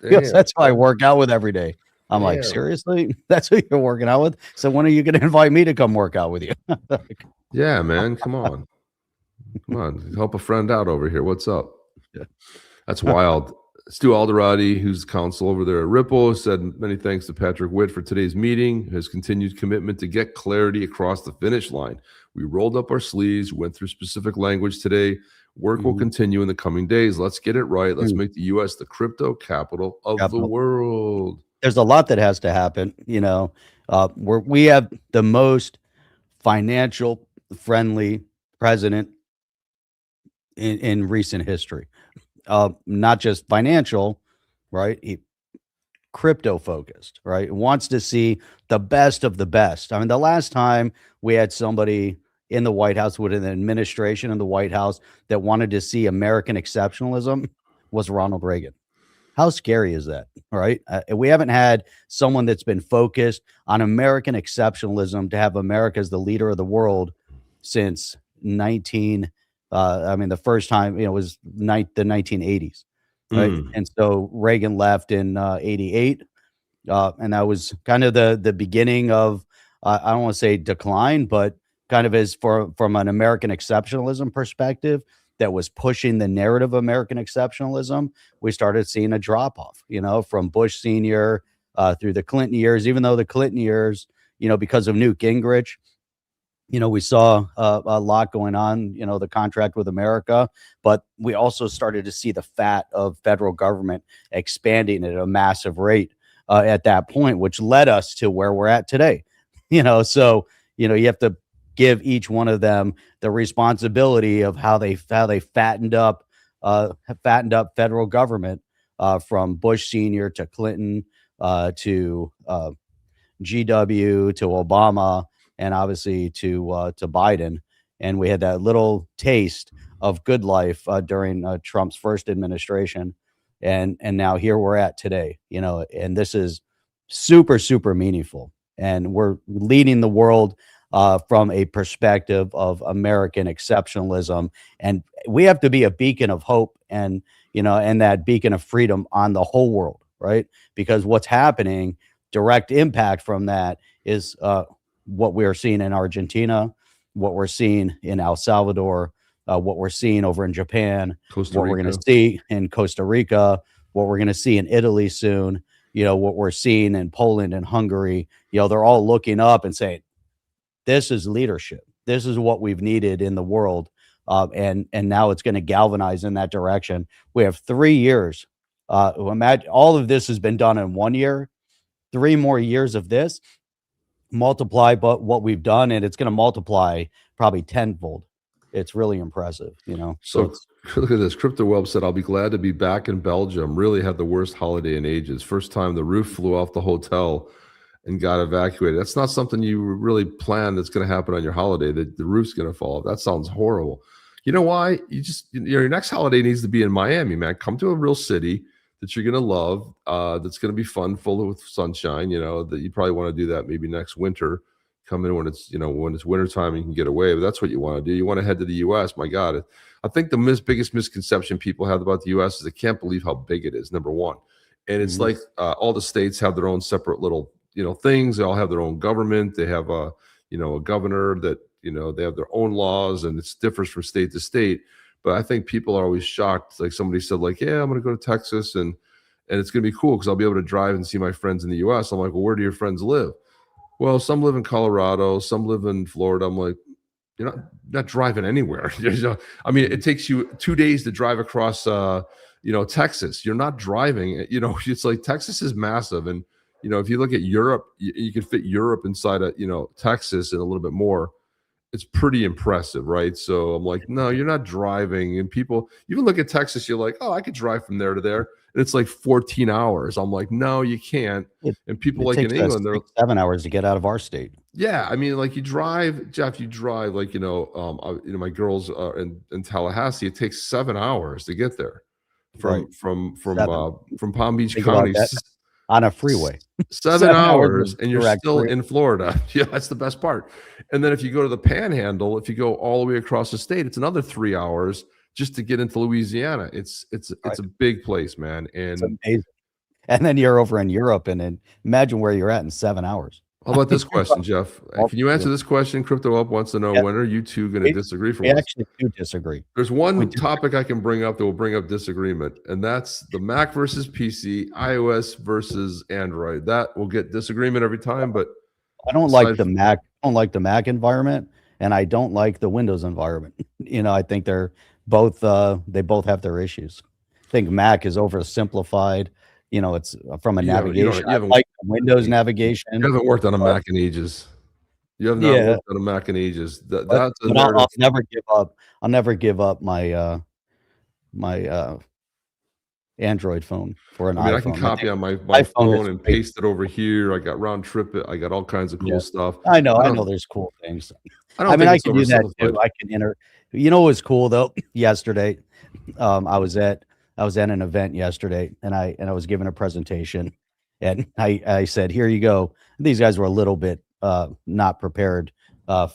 He goes, damn, "That's who I work out with every day." I'm like, Damn. "Seriously? That's who you're working out with? So when are you going to invite me to come work out with you?" yeah, man, come on. Come on, help a friend out over here. What's up? Yeah. That's wild. Stu Alderati, who's counsel over there at Ripple, said many thanks to Patrick Witt for today's meeting, his continued commitment to get clarity across the finish line. We rolled up our sleeves, went through specific language today. Work will continue in the coming days. Let's get it right. Let's make the U.S. the crypto capital of the world. There's a lot that has to happen. You know, we have the most financial friendly president in recent history. Not just financial, right? Crypto focused, right? Wants to see the best of the best. I mean, the last time we had somebody in the White House with an administration in the White House that wanted to see American exceptionalism was Ronald Reagan. How scary is that, right? We haven't had someone that's been focused on American exceptionalism to have America as the leader of the world since the first time, was the 1980s, right? And so Reagan left in 88, and that was kind of the beginning of, I don't want to say decline, but kind of from an American exceptionalism perspective that was pushing the narrative of American exceptionalism. We started seeing a drop off, from Bush Sr. Through the Clinton years, even though the Clinton years, because of Newt Gingrich, we saw a lot going on, the contract with America, but we also started to see the fat of federal government expanding at a massive rate at that point, which led us to where we're at today. So, you have to give each one of them the responsibility of how they fattened up federal government from Bush Sr. to Clinton to GW to Obama, and obviously to Biden. And we had that little taste of good life during Trump's first administration. And now here we're at today, and this is super, super meaningful. And we're leading the world from a perspective of American exceptionalism. And we have to be a beacon of hope and that beacon of freedom on the whole world, right? Because what's happening, direct impact from that is what we are seeing in Argentina, what we're seeing in El Salvador, what we're seeing over in Japan, what we're going to see in Costa Rica, what we're going to see in Italy soon, what we're seeing in Poland and Hungary. They're all looking up and saying, this is leadership. This is what we've needed in the world. And now it's going to galvanize in that direction. We have 3 years. Imagine all of this has been done in 1 year, 3 more years of this. Multiply but what we've done, and it's going to multiply probably tenfold. It's really impressive, So look at this. Crypto Web said, "I'll be glad to be back in Belgium. Really had the worst holiday in ages. First time the roof flew off the hotel and got evacuated." That's not something you really plan that's going to happen on your holiday. The roof's going to fall off. That sounds horrible. You know why? Your next holiday needs to be in Miami, man. Come to a real city that you're going to love, that's going to be fun, full of sunshine, that you probably want to do that maybe next winter. Come in when it's, when it's wintertime and you can get away, but that's what you want to do. You want to head to the U.S. My God, I think the biggest misconception people have about the U.S. is they can't believe how big it is, number one. And it's like all the states have their own separate little, things. They all have their own government. They have a governor that, they have their own laws, and it differs from state to state. But I think people are always shocked. Like somebody said, like, yeah, I'm going to go to Texas and it's going to be cool because I'll be able to drive and see my friends in the U.S. I'm like, well, where do your friends live? Well, some live in Colorado, some live in Florida. I'm like, you're not driving anywhere. I mean, it takes you 2 days to drive across, Texas. You're not driving. It's like Texas is massive, and you know, if you look at Europe, you can fit Europe inside of, you know, Texas and a little bit more. It's pretty impressive, right? So I'm like, no, you're not driving. And people, even look at Texas, you're like, oh, I could drive from there to there. And it's like 14 hours. I'm like, no, you can't. And people It like in takes us England, they're 7 hours to get out of our state. yeah, I mean, like you drive, Jeff, you drive like, you know, my girls are in Tallahassee. It takes 7 hours to get there Right. from 7. Palm Beach Think about County. that on a freeway. 7 7 hours hours of and you're direct still free- in Florida. Yeah, that's the best part. And then if you go to the Panhandle, if you go all the way across the state, it's another 3 hours just to get into Louisiana. It's Right. a big place, man. It's And amazing. And then you're over in Europe, and then imagine where you're at in 7 hours. how about this question, Jeff? Well, Can you answer this question? Crypto Up wants to know, Yeah. when are you two going to disagree for We once? actually do disagree. There's We one do. topic I can bring up that will bring up disagreement, and that's the Mac versus PC, iOS versus Android. That will get disagreement every time, but I don't like aside the from- Mac. I don't like the Mac environment, and I don't like the Windows environment. You know, I think they're both. They both have their issues. I think Mac is oversimplified. You know, it's from a You haven't- you don't- navigation. you I haven't- like the Windows navigation. You haven't worked on a Mac in ages. You have not Yeah. worked on a Mac in ages. But, That's a but I'll narrative. never give up. I'll never give up my Android phone for an I mean, iPhone. I can I copy think on my iPhone is phone and great. paste it over here. I got round trip it. I got all kinds of cool Yeah. stuff. I know. I I don't- know. There's cool things. I don't I mean, think I it's can do that too. oversimplified. I can enter. You know what was cool though? Yesterday, I was at an event yesterday, and I was giving a presentation, and I said, "Here you go." These guys were a little bit not prepared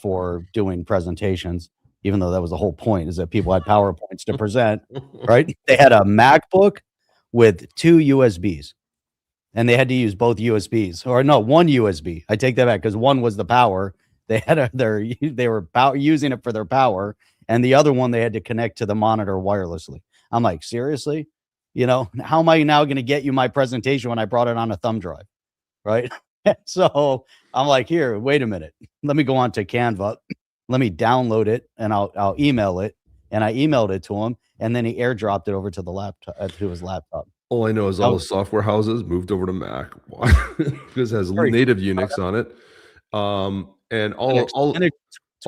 for doing presentations, even though that was the whole point, is that people had PowerPoints to present. Right? They had a MacBook with 2 USBs, and they had to use both USBs, or no, one USB. I take that back, because one was the power. They had they were using it for their power, and the other one they had to connect to the monitor wirelessly. I'm like, seriously? You know, how am I now going to get you my presentation when I brought it on a thumb drive? Right? So I'm like, here, wait a minute. Let me go on to Canva. Let me download it, and I'll email it. And I emailed it to him, and then he airdropped it over to the laptop, to his laptop. All I know is all the software houses moved over to Mac because it has Very native Unix on it. And all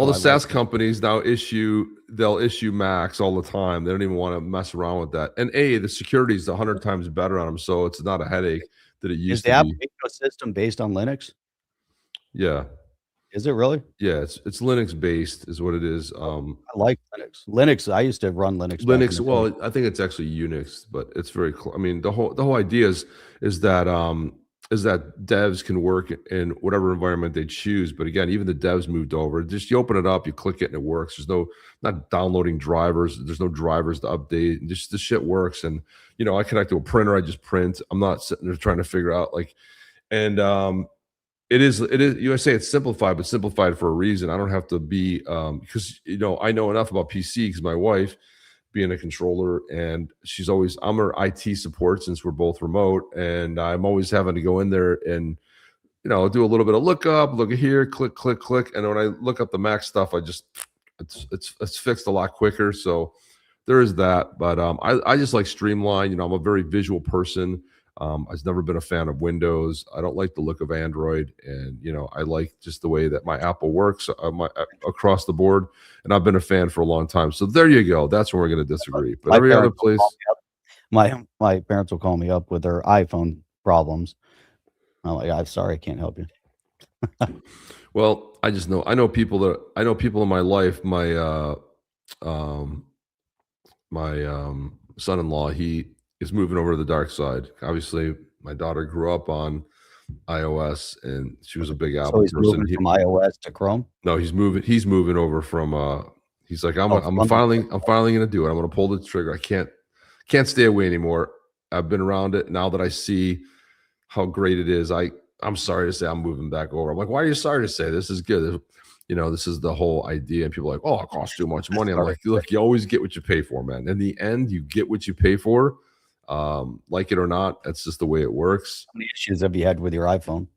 the SaaS companies now they'll issue Macs all the time. They don't even want to mess around with that. And the security is 100 times better on them, so it's not a headache that it Is used the to Apple be. ecosystem based on Linux? Yeah, Is it really? yeah, it's Linux based, is what it is. I like Linux. Linux. I used to run Linux. back in Linux. the Well, day. I think it's actually Unix, but it's very. I mean, the whole idea is that devs can work in whatever environment they choose. But again, even the devs moved over. Just you open it up, you click it, and it works. There's not downloading drivers. There's no drivers to update. And just the shit works. And you know, I connect to a printer. I just print. I'm not sitting there trying to figure out like, and it is. You say it's simplified, but simplified for a reason. I don't have to be because you know I know enough about PC because my wife, being a controller, and I'm her IT support since we're both remote, and I'm always having to go in there and you know do a little bit of look here, click, and when I look up the Mac stuff, it's fixed a lot quicker. So there is that, but I just like streamline. You know, I'm a very visual person. I've never been a fan of Windows. I don't like the look of Android, and you know, I like just the way that my Apple works across the board. And I've been a fan for a long time. So there you go. That's where we're going to disagree. But every other place, my parents will call me up with their iPhone problems. I'm like, I'm sorry, I can't help you. well, I know people in my life. My son-in-law, he is moving over to the dark side. Obviously, my daughter grew up on iOS, and she was a big Apple So he's person. moving from iOS to Chrome. No, he's moving over from. He's like, I'm finally going to do it. I'm going to pull the trigger. I can't stay away anymore. I've been around it now that I see how great it is. I'm sorry to say I'm moving back over. I'm like, why are you sorry to say? This is good. You know, this is the whole idea. And people are like, oh, it costs too much money. I'm like, look, you always get what you pay for, man. In the end, you get what you pay for. Like it or not, that's just the way it works. How many issues have you had with your iPhone?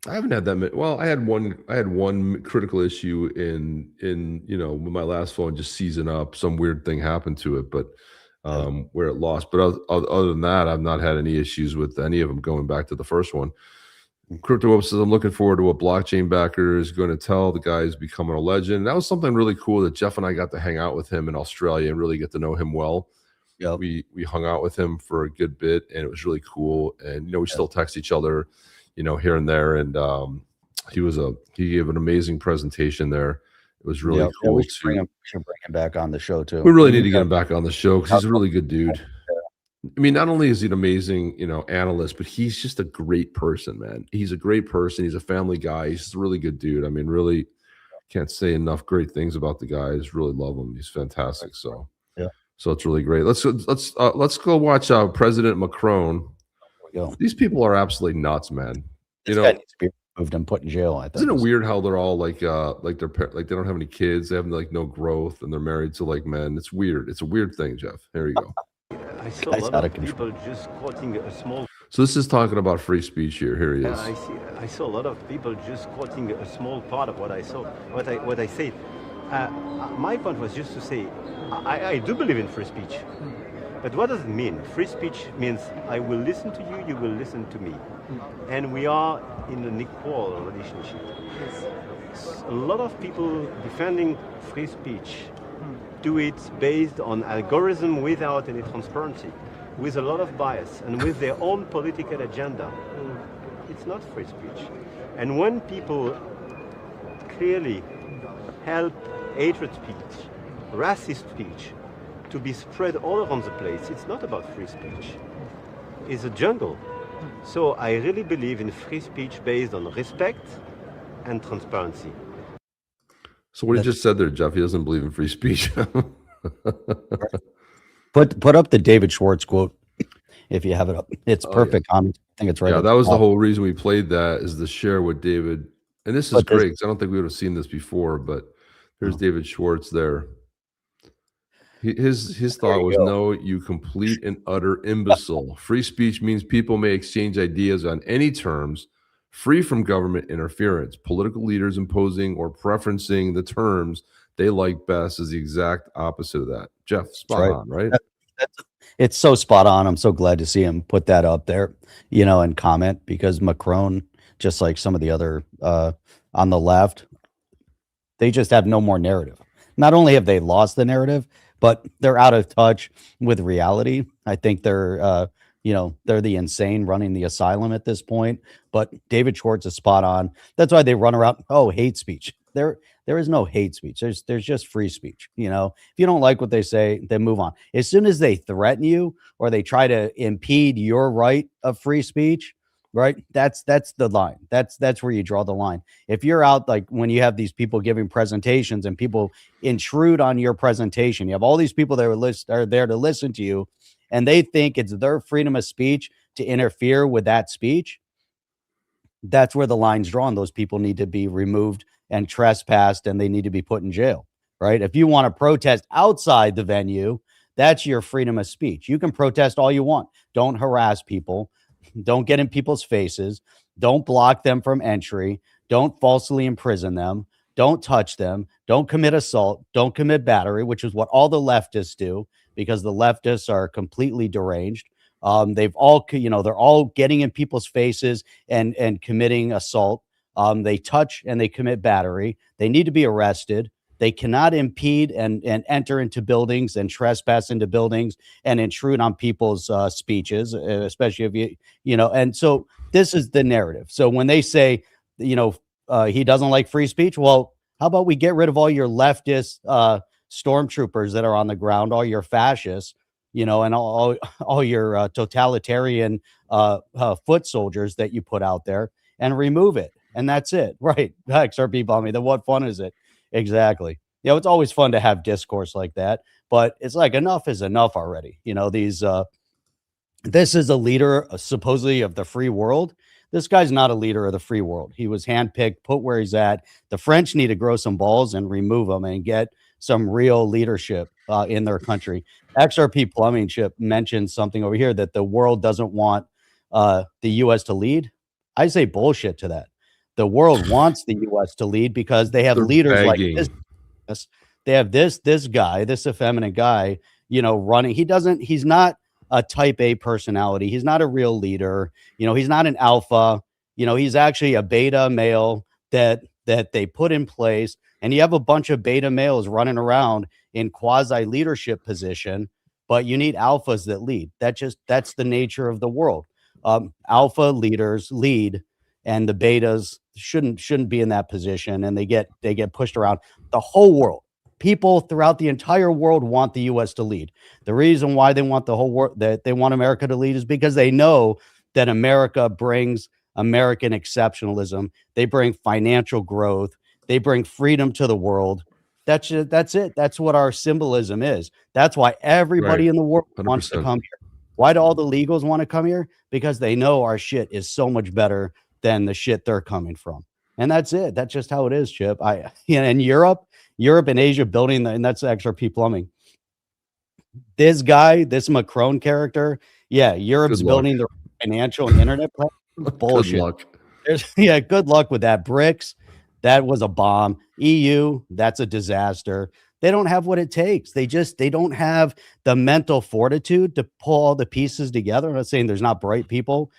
I haven't had that many. Well, I had one critical issue in you know, with my last phone just seizing up. Some weird thing happened to it, but where it lost. But other than that, I've not had any issues with any of them going back to the first one. Crypto says, I'm looking forward to what blockchain backer is going to tell the guy who's becoming a legend. That was something really cool that Jeff and I got to hang out with him in Australia and really get to know him well. Yep. We hung out with him for a good bit, and it was really cool. And we still text each other, here and there. And he gave an amazing presentation there. It was really cool. We should bring him back on the show too. We really need to get him back on the show because he's a really good dude. I mean, not only is he an amazing, analyst, but he's just a great person, man. He's a great person. He's a family guy. He's just a really good dude. I mean, really can't say enough great things about the guy. I just really love him. He's fantastic. So, so it's really great. Let's go watch President Macron. These people are absolutely nuts, man. This guy needs to be removed and put in jail. I think. Isn't it weird how they're all like they don't have any kids, they have no growth, and they're married to men? It's weird. It's a weird thing, Jeff. Here you go. I saw a lot of people just quoting a small. So this is talking about free speech here. Here he is. I saw a lot of people just quoting a small part of what I saw, what I said. My point was just to say, I do believe in free speech, but what does it mean? Free speech means I will listen to you, you will listen to me, and we are in an equal relationship. A lot of people defending free speech do it based on algorithm without any transparency, with a lot of bias and with their own political agenda. It's not free speech. And when people clearly help hatred speech, racist speech, to be spread all around the place, it's not about free speech. It's a jungle. So I really believe in free speech based on respect and transparency. So what he just said there, Jeff, he doesn't believe in free speech. Put up the David Schwartz quote if you have it up. It's perfect. I think it's right. Yeah, that was the whole reason we played that, is to share what David. And this is great because I don't think we would have seen this before. But here's David Schwartz there. His thought was, no, you complete and utter imbecile. Free speech means people may exchange ideas on any terms, free from government interference. Political leaders imposing or preferencing the terms they like best is the exact opposite of that. Jeff, spot on, right? It's so spot on. I'm so glad to see him put that up there, and comment, because Macron, just like some of the other on the left, they just have no more narrative. Not only have they lost the narrative, but they're out of touch with reality. I think they're they're the insane running the asylum at this point. But David Schwartz is spot on. That's why they run around, hate speech. There is no hate speech. There's just free speech. If you don't like what they say, then move on. As soon as they threaten you or they try to impede your right of free speech, right? That's the line. That's where you draw the line. If you're out, like when you have these people giving presentations and people intrude on your presentation, you have all these people that are there to listen to you, and they think it's their freedom of speech to interfere with that speech. That's where the line's drawn. Those people need to be removed and trespassed, and they need to be put in jail, right? If you want to protest outside the venue, that's your freedom of speech. You can protest all you want. Don't harass people. Don't get in people's faces. Don't block them from entry. Don't falsely imprison them. Don't touch them. Don't commit assault. Don't commit battery, which is what all the leftists do, because the leftists are completely deranged. They've all, they're all getting in people's faces and committing assault. They touch and they commit battery. They need to be arrested. They cannot impede and enter into buildings and trespass into buildings and intrude on people's speeches, especially if and so this is the narrative. So when they say, he doesn't like free speech, well, how about we get rid of all your leftist stormtroopers that are on the ground, all your fascists, and all your totalitarian foot soldiers that you put out there, and remove it. And that's it. Right. XRP bombing. Then what fun is it? Exactly. It's always fun to have discourse like that, but it's like enough is enough already. This is a leader supposedly of the free world. This guy's not a leader of the free world. He was handpicked, put where he's at. The French need to grow some balls and remove him and get some real leadership in their country. XRP Plumbing Chip mentioned something over here that the world doesn't want the U.S. to lead. I say bullshit to that. The world wants the U.S. to lead because they have leaders like this. They have this guy, this effeminate guy, running. He's not a type A personality. He's not a real leader. He's not an alpha. He's actually a beta male that they put in place. And you have a bunch of beta males running around in quasi leadership position, but you need alphas that lead. That's the nature of the world. Alpha leaders lead, and the betas shouldn't be in that position, and they get pushed around. The whole world, people throughout the entire world want the US to lead. The reason why they want the whole world, that they want America to lead, is because they know that America brings American exceptionalism. They bring financial growth. They bring freedom to the world. That's it. That's what our symbolism is. That's why everybody in the world wants to 100%. come here. Why do all the legals want to come here? Because they know our shit is so much better than the shit they're coming from. And that's it. That's just how it is, Chip. And Europe and Asia building, and that's XRP plumbing. This guy, this Macron character, Europe's building the financial and internet platform. Bullshit. Good luck. Good luck with that. BRICS, that was a bomb. EU, that's a disaster. They don't have what it takes. They don't have the mental fortitude to pull all the pieces together. I'm not saying there's not bright people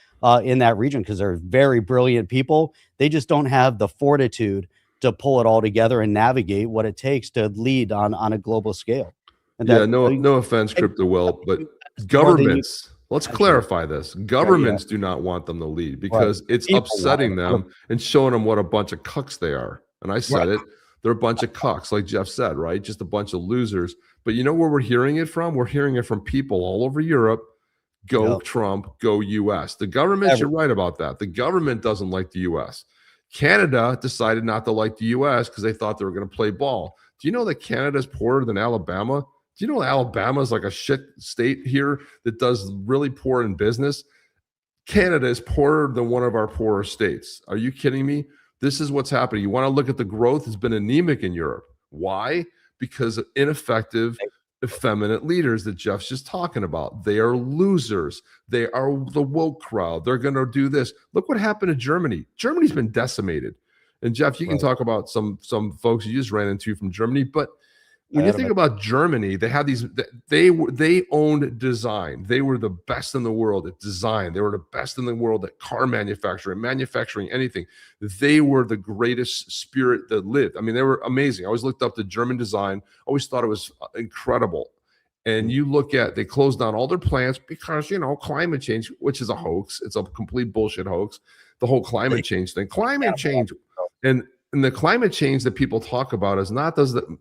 in that region, because they're very brilliant people. They just don't have the fortitude to pull it all together and navigate what it takes to lead on a global scale. And no offense, Crypto Will, but governments, let's clarify this. Governments do not want them to lead, because it's upsetting them and showing them what a bunch of cucks they are. And I said it. They're a bunch of cucks, like Jeff said, right? Just a bunch of losers. But you know where we're hearing it from? We're hearing it from people all over Europe. Go Trump, go US. The government, you're right about that. The government doesn't like the US. Canada decided not to like the US because they thought they were going to play ball. Do you know that Canada is poorer than Alabama? Do you know Alabama is like a shit state here that does really poor in business? Canada is poorer than one of our poorer states. Are you kidding me? This is what's happening. You want to look at the growth. It's been anemic in Europe. Why? Because of ineffective, effeminate leaders that Jeff's just talking about. They are losers. They are the woke crowd. They're going to do this. Look what happened to Germany. Germany's been decimated. And Jeff, you can talk about some folks you just ran into from Germany, but when you think about Germany, they had these. They owned design. They were the best in the world at design. They were the best in the world at car manufacturing, anything. They were the greatest spirit that lived. I mean, they were amazing. I always looked up to German design. Always thought it was incredible. And you look at, they closed down all their plants because, climate change, which is a hoax. It's a complete bullshit hoax. The whole climate change thing. Climate change. And the climate change that people talk about is not does the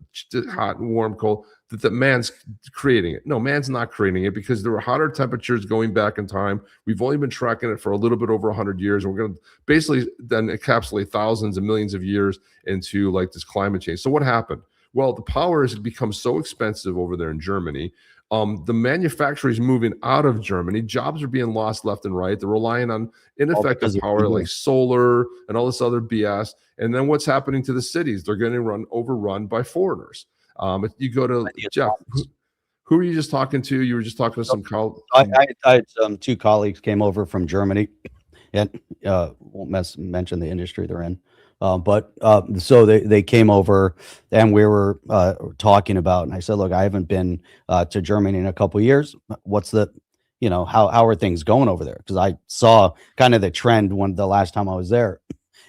hot and warm, cold, that man's creating it. No, man's not creating it, because there were hotter temperatures going back in time. We've only been tracking it for a little bit over 100 years. And we're going to basically then encapsulate thousands and millions of years into like this climate change. So what happened? Well, the power has become so expensive over there in Germany. The manufacturers moving out of Germany, jobs are being lost left and right. They're relying on ineffective power like solar and all this other BS. And then what's happening to the cities? They're going to overrun by foreigners. If you go to Jeff, who were you just talking to? You were just talking to some colleagues. I had two colleagues came over from Germany, and won't mention the industry they're in. So they came over, and we were talking about, and I said, look, I haven't been to Germany in a couple of years. What's how are things going over there? Because I saw kind of the trend when the last time I was there.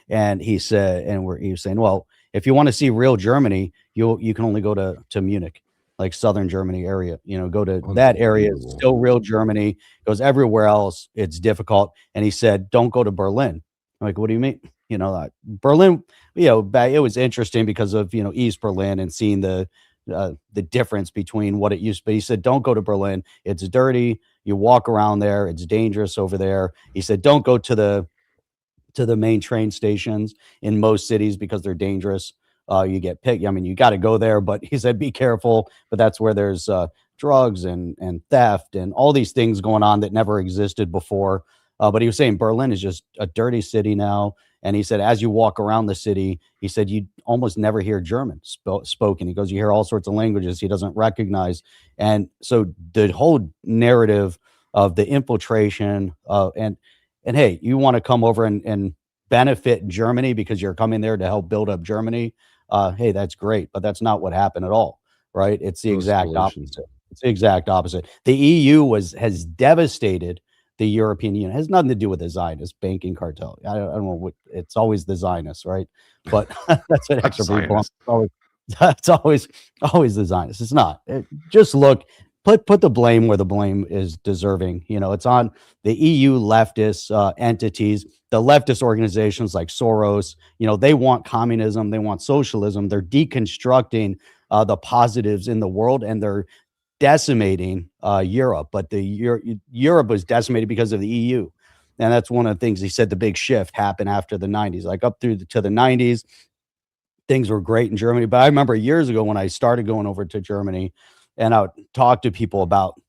And he said, he was saying, well, if you want to see real Germany, you can only go to Munich, like southern Germany area. Go to that area. It's still real Germany. Goes everywhere else, it's difficult. And he said, don't go to Berlin. I'm like, what do you mean? Berlin, it was interesting because of, East Berlin and seeing the difference between what it used to be. He said, don't go to Berlin. It's dirty. You walk around there. It's dangerous over there. He said, don't go to the main train stations in most cities because they're dangerous. You get picked. I mean, you got to go there, but he said, be careful. But that's where there's drugs and theft and all these things going on that never existed before. But he was saying Berlin is just a dirty city now. And he said, as you walk around the city, he said, you almost never hear German spoken. He goes, you hear all sorts of languages he doesn't recognize. And so the whole narrative of the infiltration and hey, you want to come over and benefit Germany because you're coming there to help build up Germany. Hey, that's great. But that's not what happened at all. Right. It's the exact opposite. It's the exact opposite. The EU has devastated the European Union. It has nothing to do with the Zionist banking cartel. I don't know what, it's always the Zionists, right? But that's what XRP belongs. It's always the Zionists. It's not. Just look, put the blame where the blame is deserving. It's on the EU leftist entities, the leftist organizations like Soros. They want communism, they want socialism. They're deconstructing the positives in the world, and they're decimating Europe. But Europe was decimated because of the EU. And that's one of the things he said the big shift happened after the 90s, like up through to the 90s. Things were great in Germany. But I remember years ago when I started going over to Germany, and I would talk to people about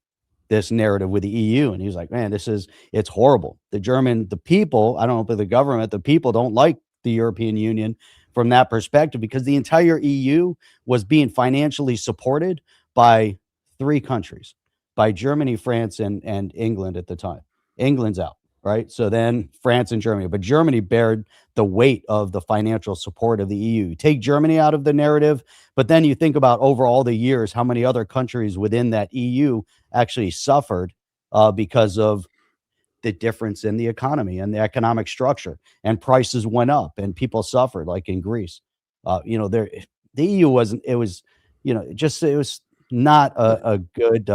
this narrative with the EU. And he was like, man, it's horrible. The people, I don't know, but the government, the people don't like the European Union from that perspective, because the entire EU was being financially supported by 3 countries, by Germany, France, and England at the time. England's out, right? So then France and Germany, but Germany bared the weight of the financial support of the EU. You take Germany out of the narrative, but then you think about over all the years, how many other countries within that EU actually suffered because of the difference in the economy and the economic structure, and prices went up and people suffered, like in Greece. The EU wasn't, it was not a good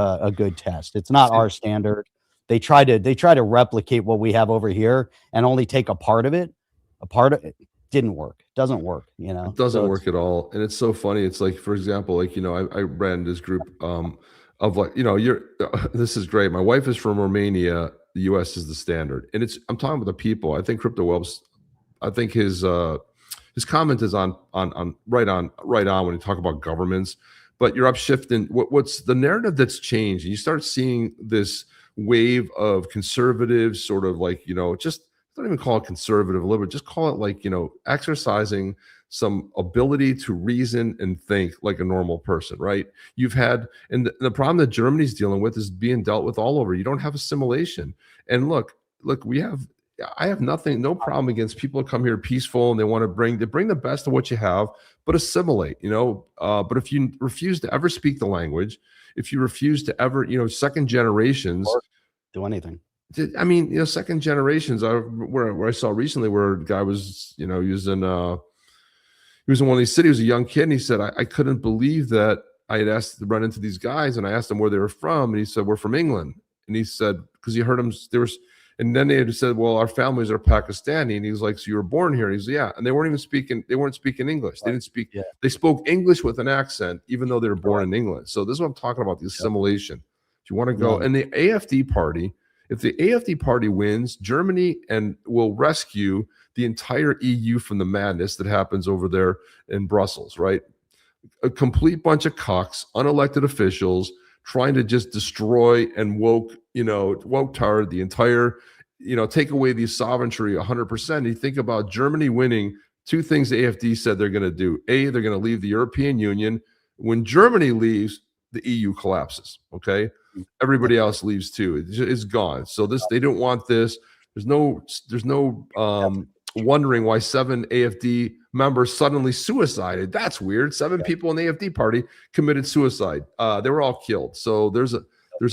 test. It's not our standard. They try to replicate what we have over here and only take a part of it. It didn't work. It doesn't work. It doesn't work at all. And it's so funny. It's like, for example, I ran this group of this is great. My wife is from Romania. The US is the standard. And I'm talking about the people. I think Crypto Webs, I think his comment is on right on when you talk about governments. But you're upshifting what's the narrative that's changed. And you start seeing this wave of conservatives, sort of like, just don't even call it conservative, liberal, just call it like, exercising some ability to reason and think like a normal person, right? You've had, and the problem that Germany's dealing with is being dealt with all over. You don't have assimilation. And look, I have no problem against people who come here peaceful and they want to bring the best of what you have, but assimilate, but if you refuse to ever speak the language, if you refuse to ever, second generations do anything. I mean, second generations, where I saw recently where a guy was, he was in one of these cities, he was a young kid, and he said, I couldn't believe that I had asked to run into these guys, and I asked them where they were from, and he said, we're from England. And he said, because he heard them, and then they had said, well, our families are Pakistani. And he was like, so you were born here? And he said, yeah. And they weren't speaking English. They didn't speak, they spoke English with an accent, even though they were born in England. So this is what I'm talking about, the assimilation. If you want to go, and the AFD party, if the AFD party wins, Germany will rescue the entire EU from the madness that happens over there in Brussels, right? A complete bunch of cocks, unelected officials trying to just destroy and woke tard the entire, take away the sovereignty 100%. You think about Germany winning, 2 things the AFD said they're going to do. A, they're going to leave the European Union. When Germany leaves, the EU collapses, okay? Everybody else leaves too. It's gone. So they don't want this. There's no wondering why 7 AFD members suddenly suicided. That's weird. 7 people in the AFD party committed suicide. They were all killed. So there's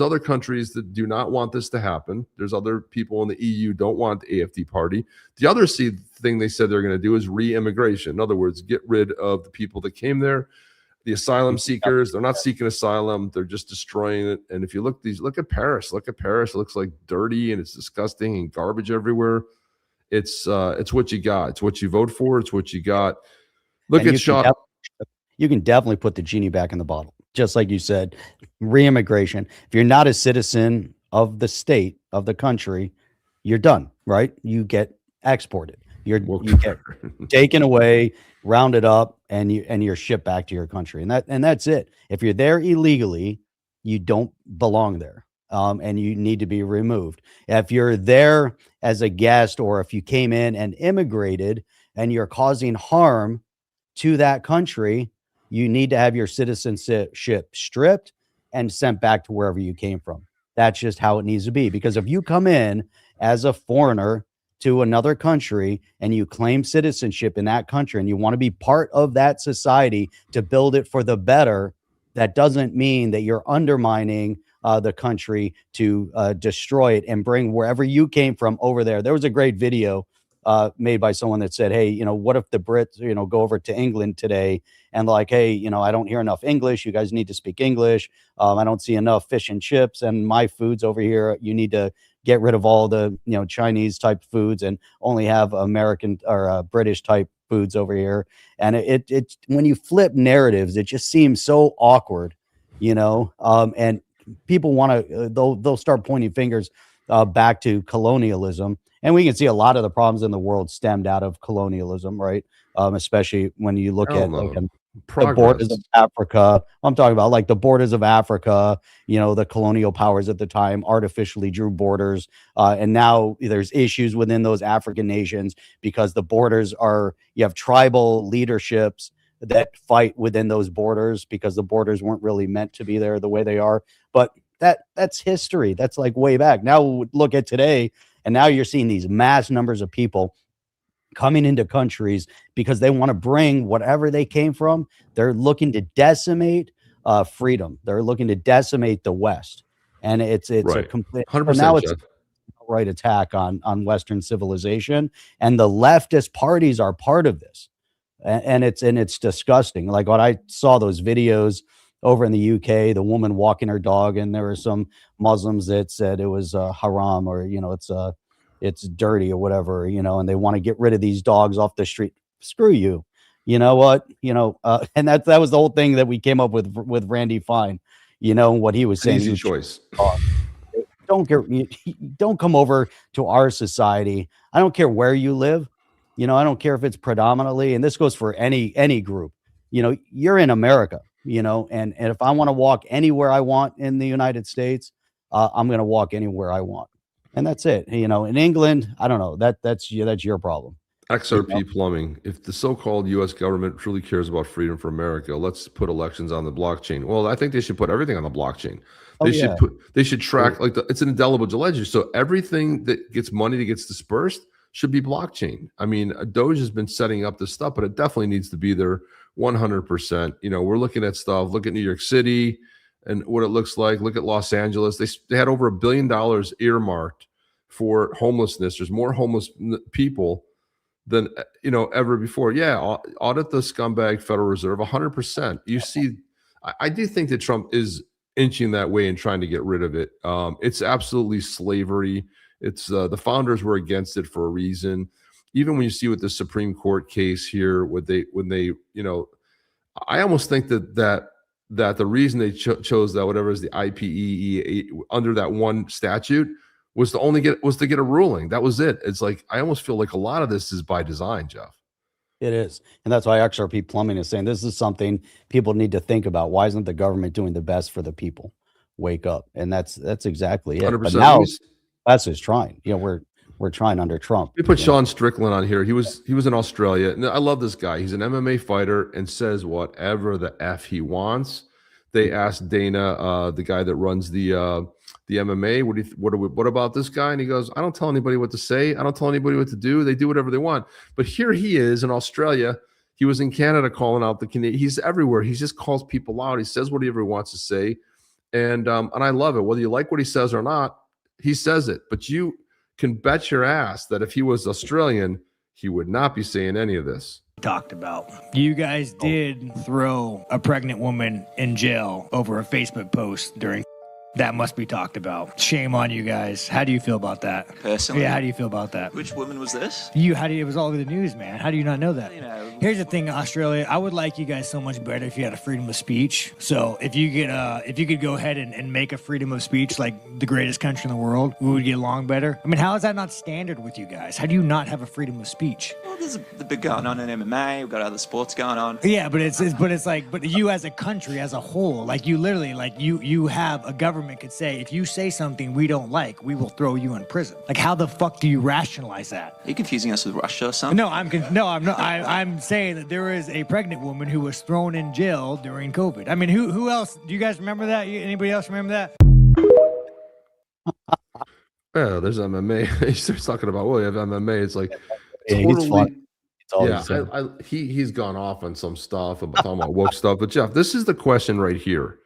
other countries that do not want this to happen. There's other people in the EU don't want the AFD party. The other thing they said they're going to do is re-immigration. In other words, get rid of the people that came there. The asylum seekers, they're not seeking asylum, they're just destroying it. And if you look at Paris, it looks like dirty and it's disgusting and garbage everywhere. It's what you got. It's what you vote for. It's what you got. Look at Sean. You can definitely put the genie back in the bottle. Just like you said, re-immigration. If you're not a citizen of the state, of the country, you're done, right? You get exported. You get taken away, rounded up, and you're shipped back to your country. And that's it. If you're there illegally, you don't belong there. And you need to be removed. If you're there as a guest, or if you came in and immigrated and you're causing harm to that country, you need to have your citizenship stripped and sent back to wherever you came from. That's just how it needs to be. Because if you come in as a foreigner to another country and you claim citizenship in that country and you want to be part of that society to build it for the better, that doesn't mean that you're undermining the country to destroy it and bring wherever you came from over there. There was a great video made by someone that said, hey, what if the Brits, go over to England today and like, hey, I don't hear enough English. You guys need to speak English. I don't see enough fish and chips and my food's over here. You need to get rid of all the, Chinese type foods and only have American or British type foods over here. And it when you flip narratives, it just seems so awkward, and people want to, they'll start pointing fingers back to colonialism. And we can see a lot of the problems in the world stemmed out of colonialism, right? Especially when you look at like the borders of Africa. I'm talking about like the borders of Africa, the colonial powers at the time artificially drew borders. And now there's issues within those African nations because the borders you have tribal leaderships that fight within those borders because the borders weren't really meant to be there the way they are. But that's history. That's like way back. Now look at today. And now you're seeing these mass numbers of people coming into countries because they want to bring whatever they came from. They're looking to decimate freedom. They're looking to decimate the West. And it's right. a complete 100%, now it's a right attack on Western civilization. And the leftist parties are part of this. And it's disgusting. Like when I saw those videos over in the UK, the woman walking her dog, and there were some Muslims that said it was haram or it's dirty or whatever, and they want to get rid of these dogs off the street. Screw you. You know what? And that was the whole thing that we came up with Randy Fine. What he was saying. Easy choice. Don't come over to our society. I don't care where you live. I don't care if it's predominantly, and this goes for any group. You're in America. And if I want to walk anywhere I want in the United States, I'm going to walk anywhere I want. And that's it. In England, I don't know, that's your problem. XRP plumbing. If the so-called U.S. government truly cares about freedom for America, let's put elections on the blockchain. Well, I think they should put everything on the blockchain. They should track it's an indelible ledger. So everything that gets money that gets dispersed should be blockchain. I mean, Doge has been setting up this stuff, but it definitely needs to be there 100%. We're looking at stuff. Look at New York City and what it looks like. Look at Los Angeles. They had over $1 billion earmarked for homelessness. There's more homeless people than ever before. Yeah, audit the scumbag Federal Reserve 100%. You see, I do think that Trump is inching that way and trying to get rid of it. It's absolutely slavery. It's the founders were against it for a reason. Even when you see with the Supreme Court case here, when they I almost think that the reason they chose that, whatever is the IPEE under that one statute, was to get a ruling. That was it. It's like I almost feel like a lot of this is by design, Jeff. It is. And that's why XRP Plumbing is saying this is something people need to think about. Why isn't the government doing the best for the people? Wake up. And that's exactly it. 100%. But now US is trying. We're trying under Trump. We put Sean Strickland on here. He was in Australia. And I love this guy. He's an MMA fighter and says whatever the F he wants. They asked Dana, the guy that runs the MMA, what about this guy? And he goes, I don't tell anybody what to say. I don't tell anybody what to do. They do whatever they want. But here he is in Australia. He was in Canada calling out the Canadian. He's everywhere. He just calls people out. He says whatever he wants to say. And I love it. Whether you like what he says or not, he says it. But you can bet your ass that if he was Australian, he would not be saying any of this. Talked about. You guys did throw a pregnant woman in jail over a Facebook post during. That must be talked about. Shame on you guys. How do you feel about that? Personally? Yeah, how do you feel about that? Which woman was this? It was all over the news, man. How do you not know that? You know. Here's the thing, Australia. I would like you guys so much better if you had a freedom of speech. So if you could go ahead and make a freedom of speech like the greatest country in the world, we would get along better. I mean, how is that not standard with you guys? How do you not have a freedom of speech? Well, there's the big going on in MMA. We've got other sports going on. Yeah, but you as a country as a whole, like you literally, like you have a government could say, if you say something we don't like, we will throw you in prison. Like, how the fuck do you rationalize that? Are you confusing us with Russia or something? No, I'm not. I'm saying that there is a pregnant woman who was thrown in jail during COVID. I mean, who else? Do you guys remember that? Anybody else remember that? Yeah, there's MMA. He starts talking about, well, you have MMA. It's like Yeah, he's fun. It's all Yeah, he's saying. he's gone off on some stuff about talking about woke stuff. But Jeff, this is the question right here.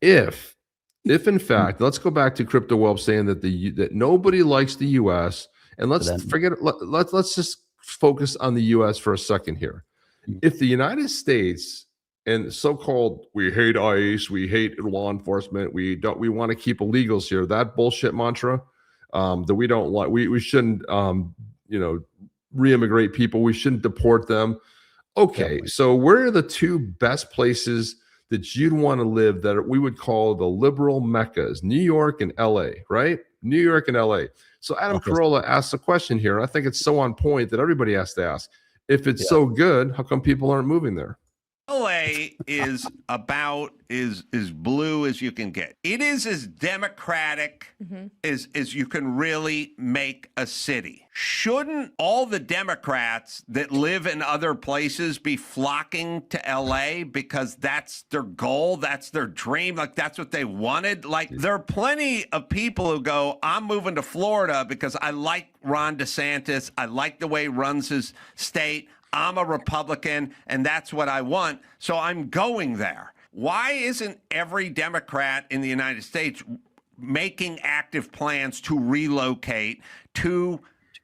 If in fact, let's go back to Crypto Web saying that that nobody likes the US, and let's then- forget let's just focus on the US for a second here. If the United States and so-called we hate ICE, we hate law enforcement, we want to keep illegals here, that bullshit mantra that we don't like, we shouldn't re-immigrate people, we shouldn't deport them. Okay, Definitely. so where are the two best places that you'd want to live that we would call the liberal meccas? New York and LA, right? New York and LA. So Adam Okay. Carolla asked a question here, and I think it's so on point that everybody has to ask. If it's so good, how come people aren't moving there? LA is about as blue as you can get. It is as democratic as you can really make a city. Shouldn't all the Democrats that live in other places be flocking to LA because that's their goal, that's their dream, like that's what they wanted? Like there are plenty of people who go, I'm moving to Florida because I like Ron DeSantis, I like the way he runs his state, I'm a Republican, and that's what I want, so I'm going there. Why isn't every Democrat in the United States making active plans to relocate to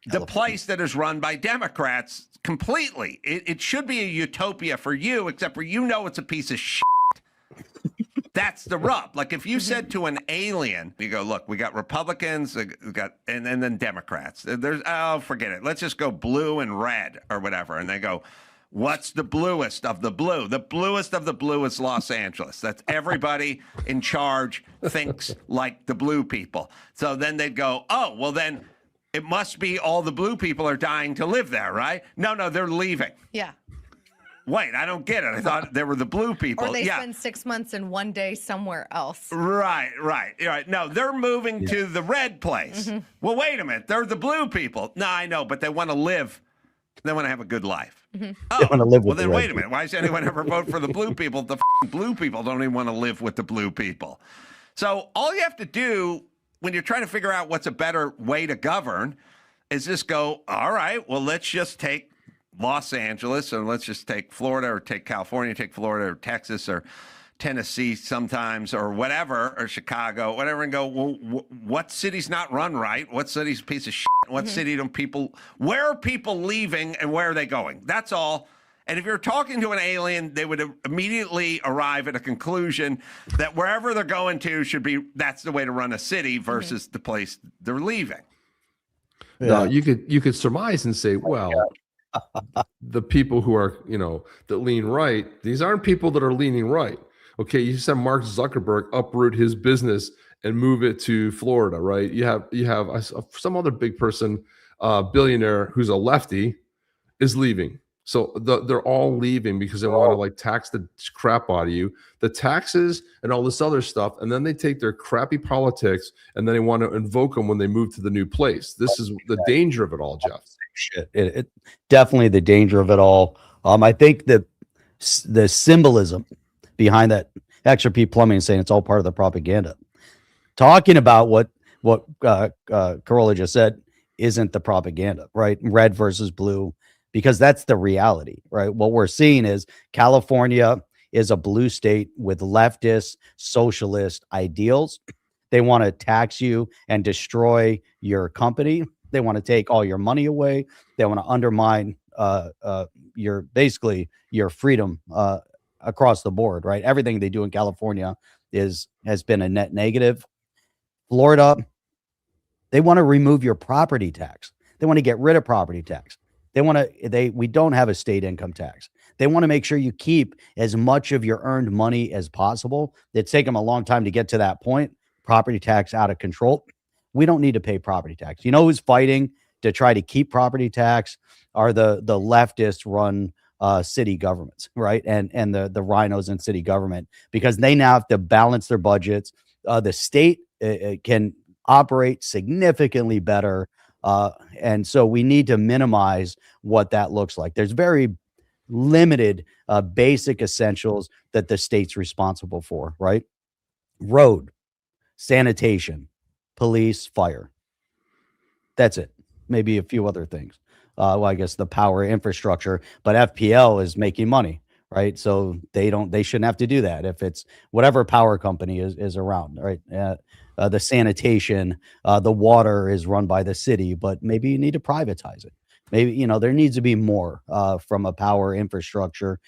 the place that is run by Democrats completely? It should be a utopia for you, except for it's a piece of shit. That's the rub. Like if you said to an alien, you go, look, we got Republicans, and then Democrats. Forget it. Let's just go blue and red or whatever. And they go, what's the bluest of the blue? The bluest of the blue is Los Angeles. That's everybody in charge thinks like the blue people. So then they'd go, oh, well then it must be all the blue people are dying to live there, right? No, they're leaving. Yeah. Wait, I don't get it. I thought they were the blue people. Or they spend 6 months in one day somewhere else. Right. No, they're moving to the red place. Well, wait a minute. They're the blue people. No, I know, but they want to live. They want to have a good life. They want to live with well, then the wait red a minute. Why does anyone ever vote for the blue people? The blue people don't even want to live with the blue people. So all you have to do when you're trying to figure out what's a better way to govern is just go, all right, well, let's just take Los Angeles, or let's just take Florida, or take California, take Florida, or Texas, or Tennessee sometimes, or whatever, or Chicago, whatever, and go, well, what city's not run right? What city's a piece of shit? What city where are people leaving and where are they going? That's all. And if you're talking to an alien, they would immediately arrive at a conclusion that wherever they're going to that's the way to run a city versus the place they're leaving. No, you could surmise and say, well, the people who are, that lean right, these aren't people that are leaning right. Okay, you said Mark Zuckerberg uproot his business and move it to Florida, right? You have some other big person, billionaire who's a lefty, is leaving. So they're all leaving because they want to tax the crap out of you, the taxes and all this other stuff, and then they take their crappy politics and then they want to invoke them when they move to the new place. This is the danger of it all, Jeff. Shit, it definitely the danger of it all. I think the symbolism behind that XRP plumbing, saying it's all part of the propaganda, talking about what Carolla just said isn't the propaganda, right? Red versus blue, because that's the reality, right? What we're seeing is California is a blue state with leftist socialist ideals. They want to tax you and destroy your company. They want to take all your money away. They want to undermine your freedom across the board, right? Everything they do in California has been a net negative. Florida, they want to remove your property tax. They want to get rid of property tax. We don't have a state income tax. They want to make sure you keep as much of your earned money as possible. It's taken them a long time to get to that point. Property tax out of control. We don't need to pay property tax. You know who's fighting to try to keep property tax are the leftist run city governments, right? And the rhinos in city government, because they now have to balance their budgets. The state can operate significantly better. And so we need to minimize what that looks like. There's very limited basic essentials that the state's responsible for, right? Road, sanitation, police, fire. That's it. Maybe a few other things. well, I guess the power infrastructure, but FPL is making money, right? So they shouldn't have to do that if it's whatever power company is around, right? The sanitation, the water is run by the city, but maybe you need to privatize it. Maybe, you know, there needs to be more from a power infrastructure.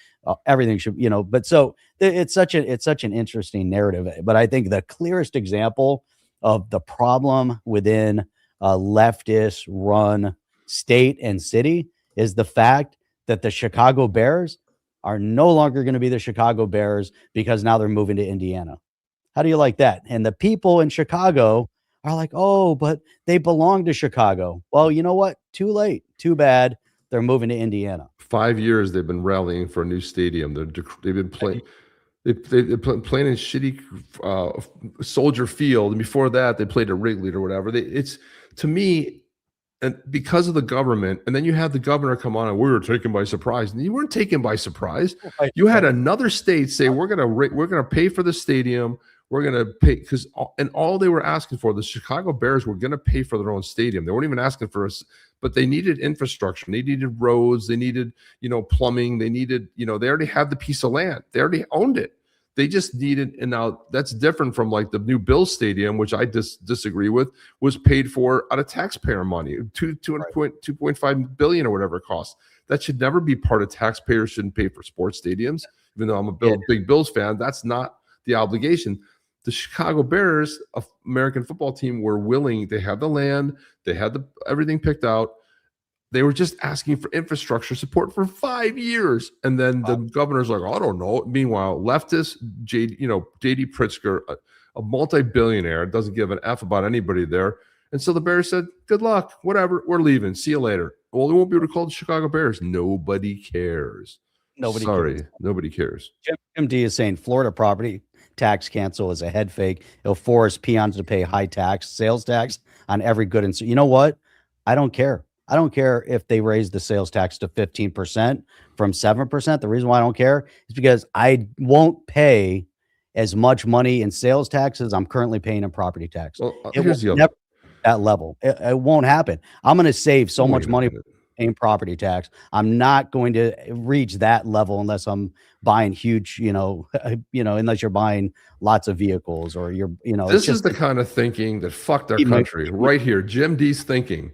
Everything should, you know, but so it's such an interesting narrative. But I think the clearest example of the problem within a leftist run state and city is the fact that the Chicago Bears are no longer going to be the Chicago Bears because now they're moving to Indiana. How do you like that? And the people in Chicago are like, oh, but they belong to Chicago. Well, you know what? Too late. Too bad. They're moving to Indiana. 5 years they've been rallying for a new stadium. They've been playing. They're playing in shitty Soldier Field, and before that they played at Wrigley or whatever. It's, to me, and because of the government, and then you have the governor come on and we were taken by surprise, and you weren't taken by surprise. You had another state say we're gonna pay for the stadium. We're going to pay and all they were asking for, the Chicago Bears were going to pay for their own stadium. They weren't even asking for us, but they needed infrastructure. They needed roads. They needed, plumbing. They needed, they already had the piece of land. They already owned it. They just needed, and now that's different from like the new Bills stadium, which I disagree with, was paid for out of taxpayer money, 2.5 billion or whatever it costs. That should never be part of taxpayers. Shouldn't pay for sports stadiums. Even though I'm a big Bills fan, that's not the obligation. The Chicago Bears, American football team, were willing. They had the land. They had everything picked out. They were just asking for infrastructure support for 5 years. And then the governor's like, I don't know. Meanwhile, leftist J.D. Pritzker, a multi-billionaire, doesn't give an F about anybody there. And so the Bears said, good luck, whatever, we're leaving. See you later. Well, they won't be able to call the Chicago Bears. Nobody cares. Nobody cares. Jim D is saying Florida property tax cancel is a head fake. It'll force peons to pay high sales tax on every good. And so, you know what? I don't care. I don't care if they raise the sales tax to 15% from 7%. The reason why I don't care is because I won't pay as much money in sales taxes I'm currently paying in property tax. Well, it will never that level. It won't happen. I'm going to save so much money paying property tax. I'm not going to reach that level unless I'm buying huge, unless you're buying lots of vehicles or this is the kind of thinking that fucked our country right here. Jim D's thinking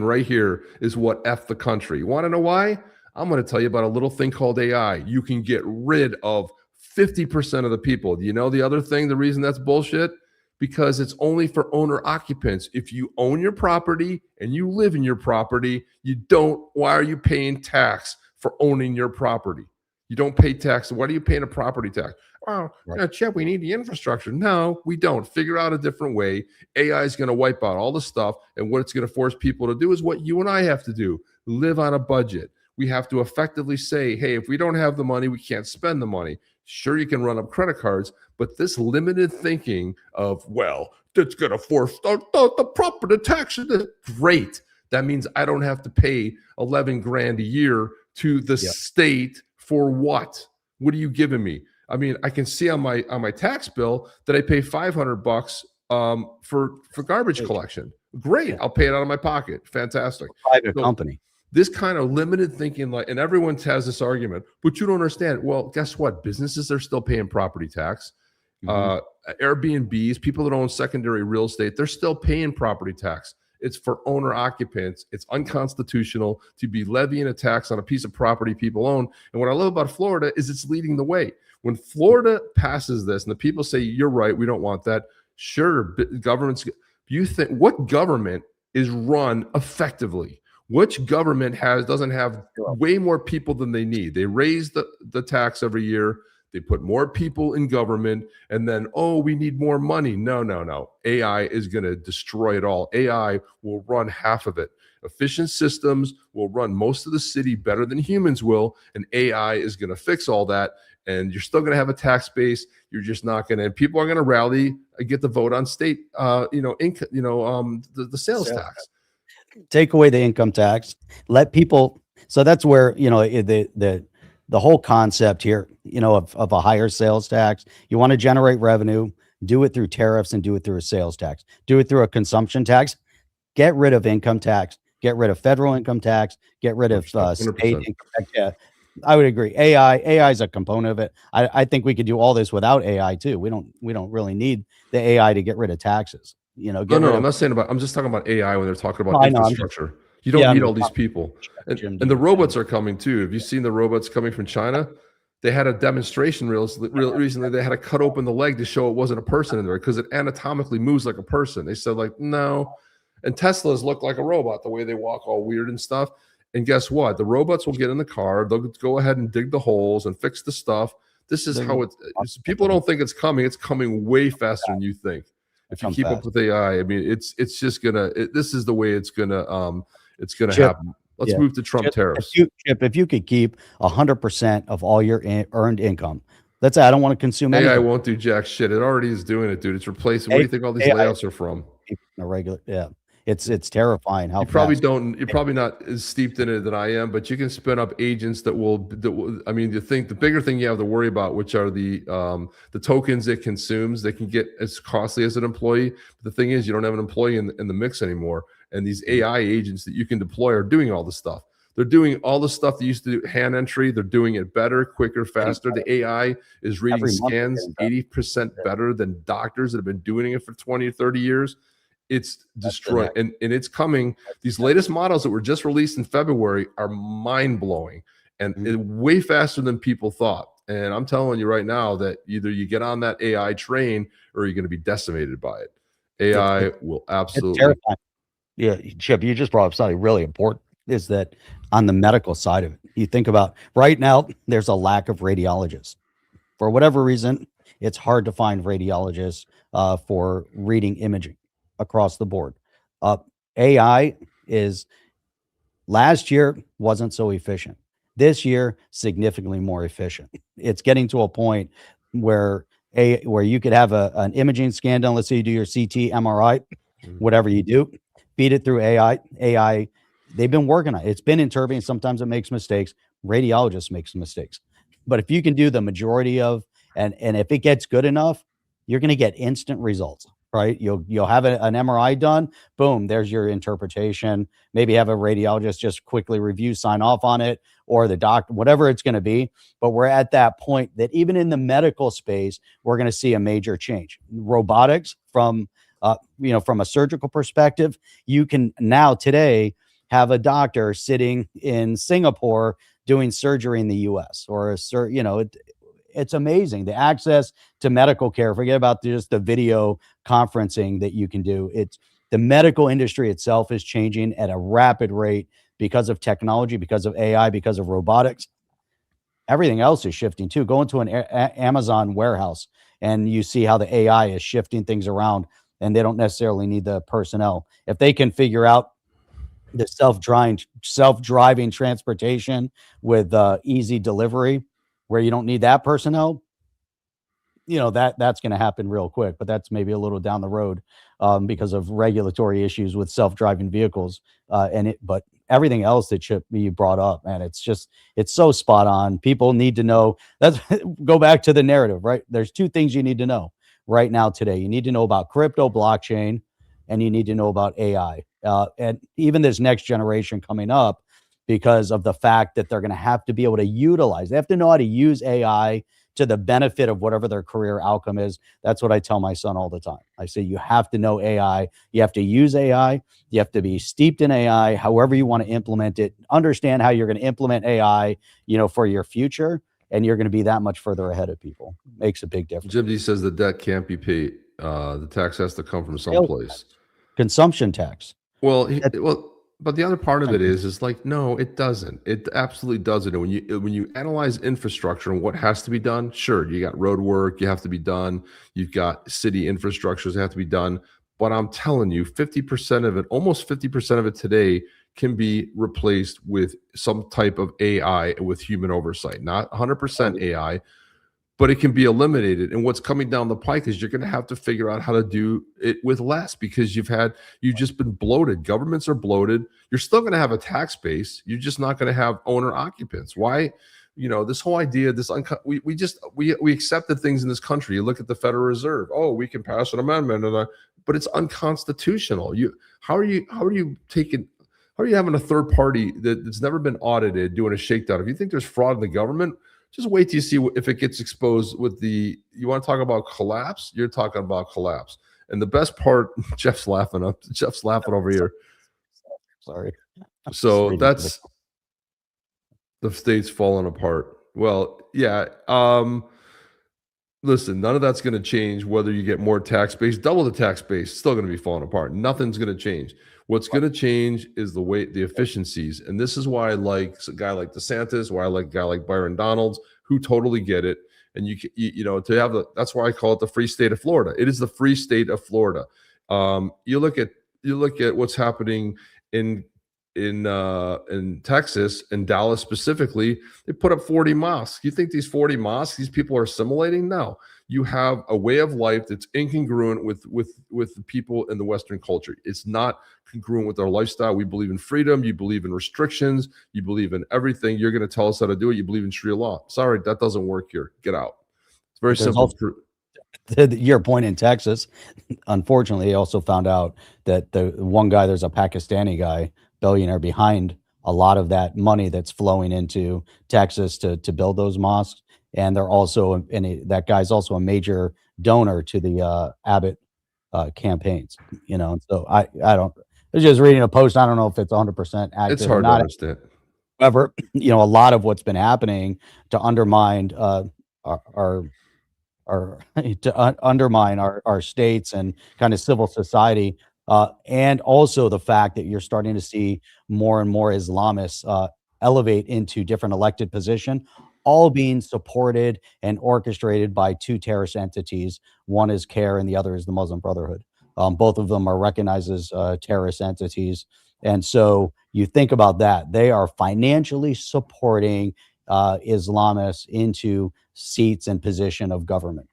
right here is what F the country. You want to know why? I'm going to tell you about a little thing called AI. You can get rid of 50% of the people. Do you know the other thing? The reason that's bullshit? Because it's only for owner occupants. If you own your property and you live in your property, why are you paying tax for owning your property? You don't pay tax. Why are you paying a property tax? Oh, Chet, we need the infrastructure. No, we don't. Figure out a different way. AI is going to wipe out all the stuff. And what it's going to force people to do is what you and I have to do. Live on a budget. We have to effectively say, hey, if we don't have the money, we can't spend the money. Sure, you can run up credit cards, but this limited thinking of, well, that's going to force the property tax. Great. That means I don't have to pay 11 grand a year to the state for what? What are you giving me? I mean, I can see on my tax bill that I pay $500 for garbage collection. Great. I'll pay it out of my pocket. Fantastic. Private company. This kind of limited thinking, and everyone has this argument, but you don't understand. Well, guess what? Businesses are still paying property tax. Airbnbs, people that own secondary real estate, they're still paying property tax. It's for owner occupants. It's unconstitutional to be levying a tax on a piece of property people own. And what I love about Florida is it's leading the way. When Florida passes this and the people say, you're right, we don't want that. Sure, governments, you think, what government is run effectively? Which government doesn't have way more people than they need? They raise the tax every year. They put more people in government, and then, we need more money. No. AI is going to destroy it all. AI will run half of it. Efficient systems will run most of the city better than humans will, and AI is going to fix all that. And you're still going to have a tax base. You're just not going to. And people are going to rally and get the vote on state, the sales tax. Take away the income tax, let people. So that's where, the whole concept here, of a higher sales tax. You want to generate revenue, do it through tariffs and do it through a sales tax, do it through a consumption tax, get rid of income tax, get rid of federal income tax, get rid of state 100%. income tax. Yeah, I would agree. AI is a component of it. I think we could do all this without AI too. We don't really need the AI to get rid of taxes. You know, get No, rid I'm of. not saying about. I'm just talking about AI when they're talking about No, I know. I'm just, infrastructure. You yeah, don't I'm need all just these talking people, and, Jim, and the robots are coming too. Have you seen the robots coming from China? They had a demonstration recently. They had to cut open the leg to show it wasn't a person in there because it anatomically moves like a person. They said like no, and Teslas look like a robot the way they walk, all weird and stuff. And guess what? The robots will get in the car. They'll go ahead and dig the holes and fix the stuff. This is how it's. People don't think it's coming. It's coming way faster than you think. If you keep up with AI, I mean, it's just gonna. This is the way it's gonna happen. Let's move to Trump tariffs. If you could keep 100% of all your earned income, let's say I don't want to consume AI anything. won't do jack shit. It already is doing it, dude. It's replacing. What do you think all these layoffs are from? A regular, yeah. It's terrifying how you probably fast. don't. You're probably not as steeped in it than I am, but you can spin up agents that will. I mean, the bigger thing you have to worry about, which are the tokens it consumes. They can get as costly as an employee. But the thing is, you don't have an employee in the mix anymore, and these AI agents that you can deploy are doing all the stuff. They're doing all the stuff they used to do hand entry. They're doing it better, quicker, faster. The AI is reading scans 80% better than doctors that have been doing it for 20 or 30 years. It's destroying, and it's coming. These latest models that were just released in February are mind-blowing and way faster than people thought. And I'm telling you right now that either you get on that AI train or you're going to be decimated by it. AI will absolutely. It's terrifying. Yeah, Chip, you just brought up something really important, is that on the medical side of it, you think about right now, there's a lack of radiologists. For whatever reason, it's hard to find radiologists for reading imaging across the board. AI is, last year wasn't so efficient. This year, significantly more efficient. It's getting to a point where you could have an imaging scan done. Let's say you do your CT, MRI, whatever you do, feed it through AI. AI, they've been working on it. It's been interpreting. Sometimes it makes mistakes. Radiologists makes mistakes. But if you can do the majority of, and if it gets good enough, you're going to get instant results, right? You'll have an MRI done. Boom, there's your interpretation. Maybe have a radiologist just quickly review, sign off on it, or the doctor, whatever it's going to be. But we're at that point that even in the medical space, we're going to see a major change. Robotics, from a surgical perspective, you can now today have a doctor sitting in Singapore doing surgery in the U.S. or it's amazing, the access to medical care. Forget about just the video conferencing that you can do. It's the medical industry itself is changing at a rapid rate because of technology, because of AI, because of robotics. Everything else is shifting too. Go into an Amazon warehouse and you see how the AI is shifting things around, and they don't necessarily need the personnel. If they can figure out the self-driving transportation with easy delivery, where you don't need that personnel, that's going to happen real quick. But that's maybe a little down the road because of regulatory issues with self-driving vehicles. But everything else that you brought up, man, it's so spot on. People need to know. Let's go back to the narrative, right? There's two things you need to know right now today. You need to know about crypto, blockchain, and you need to know about AI. And even this next generation coming up, because of the fact that they're going to have to be able to utilize, they have to know how to use AI to the benefit of whatever their career outcome is. That's what I tell my son all the time. I say, you have to know AI. You have to use AI. You have to be steeped in AI, however you want to implement it. Understand how you're going to implement AI, for your future. And you're going to be that much further ahead of people. Makes a big difference. Jim D says the debt can't be paid. The tax has to come from someplace. Consumption tax. But the other part of it is like, no, it doesn't. It absolutely doesn't. And when you analyze infrastructure and what has to be done, sure, you got road work, you have to be done. You've got city infrastructures that have to be done. But I'm telling you, 50% of it, almost 50% of it today can be replaced with some type of AI with human oversight. Not 100% AI, but it can be eliminated. And what's coming down the pike is you're going to have to figure out how to do it with less, because you've just been bloated. Governments are bloated. You're still going to have a tax base. You're just not going to have owner occupants. Why? This whole idea, we accepted things in this country. You look at the Federal Reserve. Oh, we can pass an amendment, but it's unconstitutional. How are you taking How are you having a third party that's never been audited doing a shakedown? If you think there's fraud in the government, just wait till you see if it gets exposed with the, you want to talk about collapse? You're talking about collapse. And the best part, Jeff's laughing over here. Sorry. So that's the state's falling apart. Well, yeah. Listen, none of that's going to change whether you get more tax base, double the tax base, it's still going to be falling apart. Nothing's going to change. What's going to change is the efficiencies. And this is why I like a guy like DeSantis, why I like a guy like Byron Donalds, who totally get it. And you know, to have that's why I call it the free state of Florida. It is the free state of Florida. You look at what's happening in Texas and Dallas specifically. They put up 40 mosques. You think these 40 mosques, these people are assimilating? No. You have a way of life that's incongruent with the people in the Western culture. It's not congruent with our lifestyle. We believe in freedom. You believe in restrictions. You believe in everything. You're going to tell us how to do it. You believe in Sharia law. Sorry, that doesn't work here. Get out. It's very simple. Also, your point in Texas, unfortunately, I also found out that the one guy, there's a Pakistani guy, billionaire, behind a lot of that money that's flowing into Texas to build those mosques. And they're also, that guy's also a major donor to the Abbott campaigns, you know. And so I was just reading a post. I don't know if it's 100% accurate. It's hard to understand. However, you know, a lot of what's been happening to undermine undermine our states and kind of civil society, and also the fact that you're starting to see more and more Islamists elevate into different elected position, all being supported and orchestrated by two terrorist entities. One is CARE and the other is the Muslim Brotherhood. Both of them are recognized as terrorist entities. And so you think about that. They are financially supporting Islamists into seats and position of government.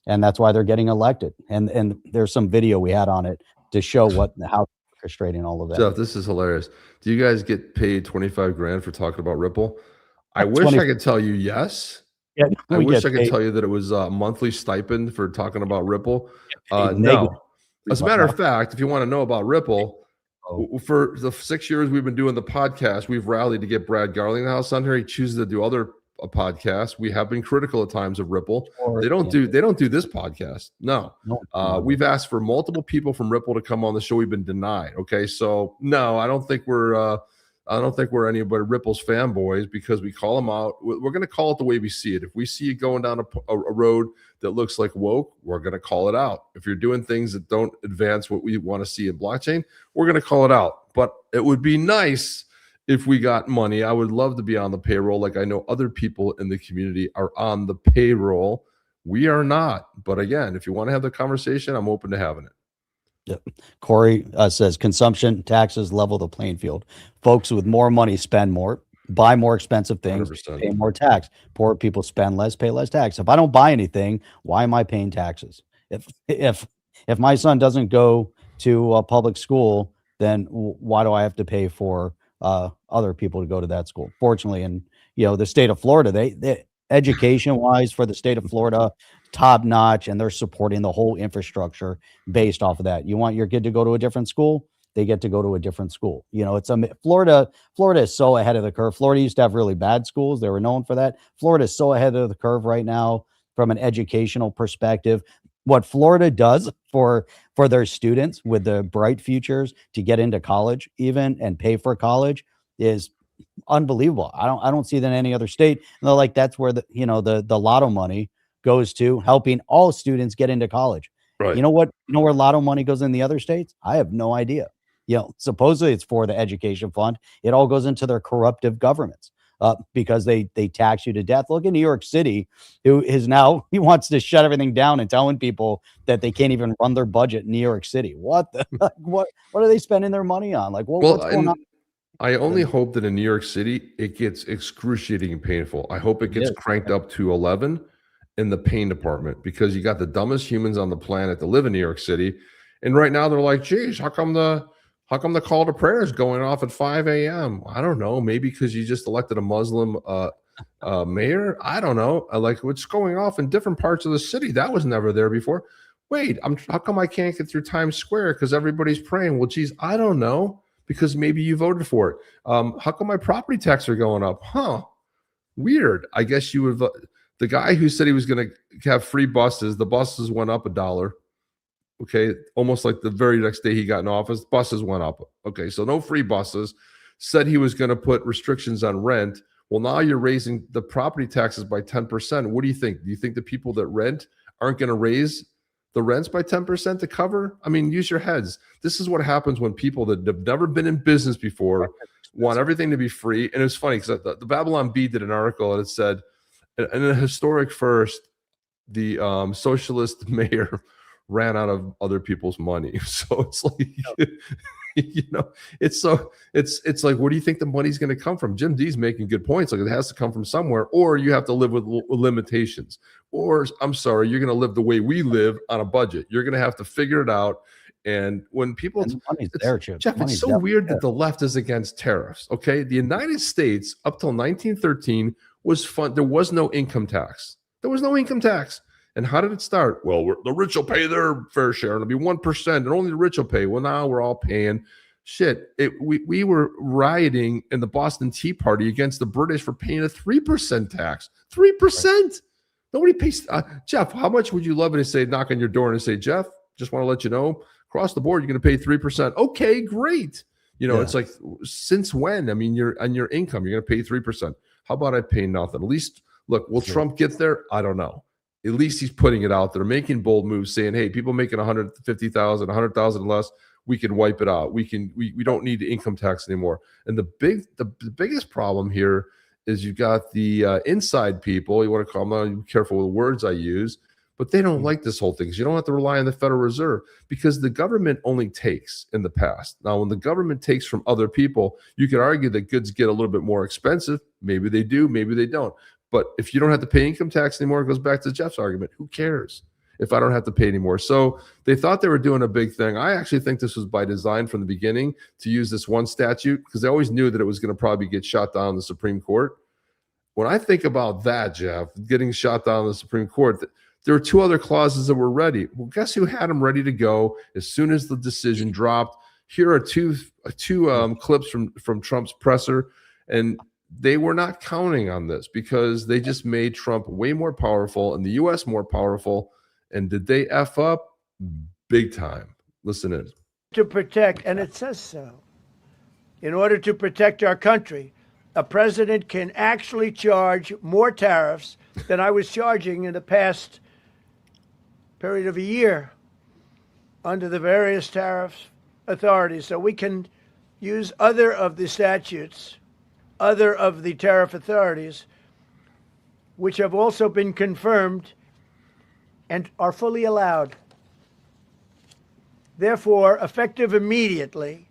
And that's why they're getting elected. And there's some video we had on it to show how orchestrating all of that. Jeff, this is hilarious. Do you guys get paid 25 grand for talking about Ripple? I wish I could tell you yes. Yeah, I wish I could tell you that it was a monthly stipend for talking about Ripple. No. As a matter of fact, if you want to know about Ripple, for the 6 years we've been doing the podcast, we've rallied to get Brad Garlinghouse on here. He chooses to do other podcasts. We have been critical at times of Ripple. They don't do this podcast. No. We've asked for multiple people from Ripple to come on the show. We've been denied. Okay, so no, I don't think we're anybody Ripple's fanboys because we call them out. We're going to call it the way we see it. If we see it going down a road that looks like woke, we're going to call it out. If you're doing things that don't advance what we want to see in blockchain, we're going to call it out. But it would be nice if we got money. I would love to be on the payroll, like I know other people in the community are on the payroll. We are not. But again, if you want to have the conversation, I'm open to having it. Yep. Corey says consumption taxes level the playing field. Folks with more money spend more, buy more expensive things, 100%. pay more tax. Poor people spend less, pay less tax. If I don't buy anything, why am I paying taxes? If my son doesn't go to a public school, then why do I have to pay for other people to go to that school? Fortunately, in the state of Florida, they education wise for the state of Florida, top notch, and they're supporting the whole infrastructure based off of that. You want your kid to go to a different school, they get to go to a different school. It's Florida is so ahead of the curve. Florida used to have really bad schools. They were known for that. Florida is so ahead of the curve right now from an educational perspective. What Florida does for their students with the bright futures to get into college even and pay for college is unbelievable. I don't see that in any other state. And they're like, that's where the lotto money goes to, helping all students get into college. Right. You know what? You know where lotto money goes in the other states? I have no idea. Supposedly it's for the education fund. It all goes into their corruptive governments because they tax you to death. Look at New York City, who is now, he wants to shut everything down and telling people that they can't even run their budget in New York City. What are they spending their money on? Like, what's going on? I only hope that in New York City, it gets excruciating and painful. I hope it gets cranked up to 11 in the pain department, because you got the dumbest humans on the planet that live in New York City. And right now they're like, geez, how come the call to prayer is going off at 5 a.m.? I don't know. Maybe because you just elected a Muslim mayor. I don't know. Like, what's going off in different parts of the city? That was never there before. Wait, how come I can't get through Times Square? Because everybody's praying. Well, geez, I don't know. because maybe you voted for it. How come my property taxes are going up? Huh? Weird. I guess you would. The guy who said he was going to have free buses, the buses went up $1. Okay, almost like the very next day he got in office, buses went up. Okay, so no free buses. Said he was going to put restrictions on rent. Well, now you're raising the property taxes by 10%. What do you think? Do you think the people that rent aren't going to raise the rents by 10% to cover? I mean, use your heads. This is what happens when people that have never been in business before want everything to be free. And it's funny because the Babylon Bee did an article and it said, in a historic first, the socialist mayor ran out of other people's money. So it's like, it's like, where do you think the money's going to come from? Jim D's making good points. Like, it has to come from somewhere, or you have to live with limitations, or I'm sorry, you're going to live the way we live on a budget. You're going to have to figure it out. And when people, Jeff, it's so weird that the left is against tariffs. Okay. The United States up till 1913 was fun. There was no income tax. There was no income tax. And how did it start? Well, the rich will pay their fair share. It'll be 1%, and only the rich will pay. Well, now we're all paying. Shit, we were rioting in the Boston Tea Party against the British for paying a 3% tax. 3%. Right. Nobody pays. Jeff, how much would you love it to say, knock on your door and say, Jeff, just want to let you know, across the board, you're going to pay 3%. Okay, great. It's like, since when? I mean, you're on your income, you're going to pay 3%. How about I pay nothing? At least, look, will Trump get there? I don't know. At least he's putting it out there, making bold moves, saying, hey, people making 150,000, 100,000 less, we can wipe it out. We don't need income tax anymore. And the biggest problem here is you've got the inside people. You want to call them out, be careful with the words I use, but they don't like this whole thing because you don't have to rely on the Federal Reserve, because the government only takes in the past. Now, when the government takes from other people, you could argue that goods get a little bit more expensive. Maybe they do, maybe they don't. But if you don't have to pay income tax anymore, it goes back to Jeff's argument. Who cares if I don't have to pay anymore? So they thought they were doing a big thing. I actually think this was by design from the beginning to use this one statute, because they always knew that it was going to probably get shot down in the Supreme Court. When I think about that, Jeff, getting shot down in the Supreme Court, there were two other clauses that were ready. Well, guess who had them ready to go as soon as the decision dropped? Here are two clips from Trump's presser, and they were not counting on this because they just made Trump way more powerful and the U.S. more powerful. And did they F up? Big time. Listen in. To protect, and it says so, in order to protect our country, a president can actually charge more tariffs than I was charging in the past period of a year under the various tariff authorities. So we can use other of the statutes, other of the tariff authorities, which have also been confirmed and are fully allowed. Therefore, effective immediately,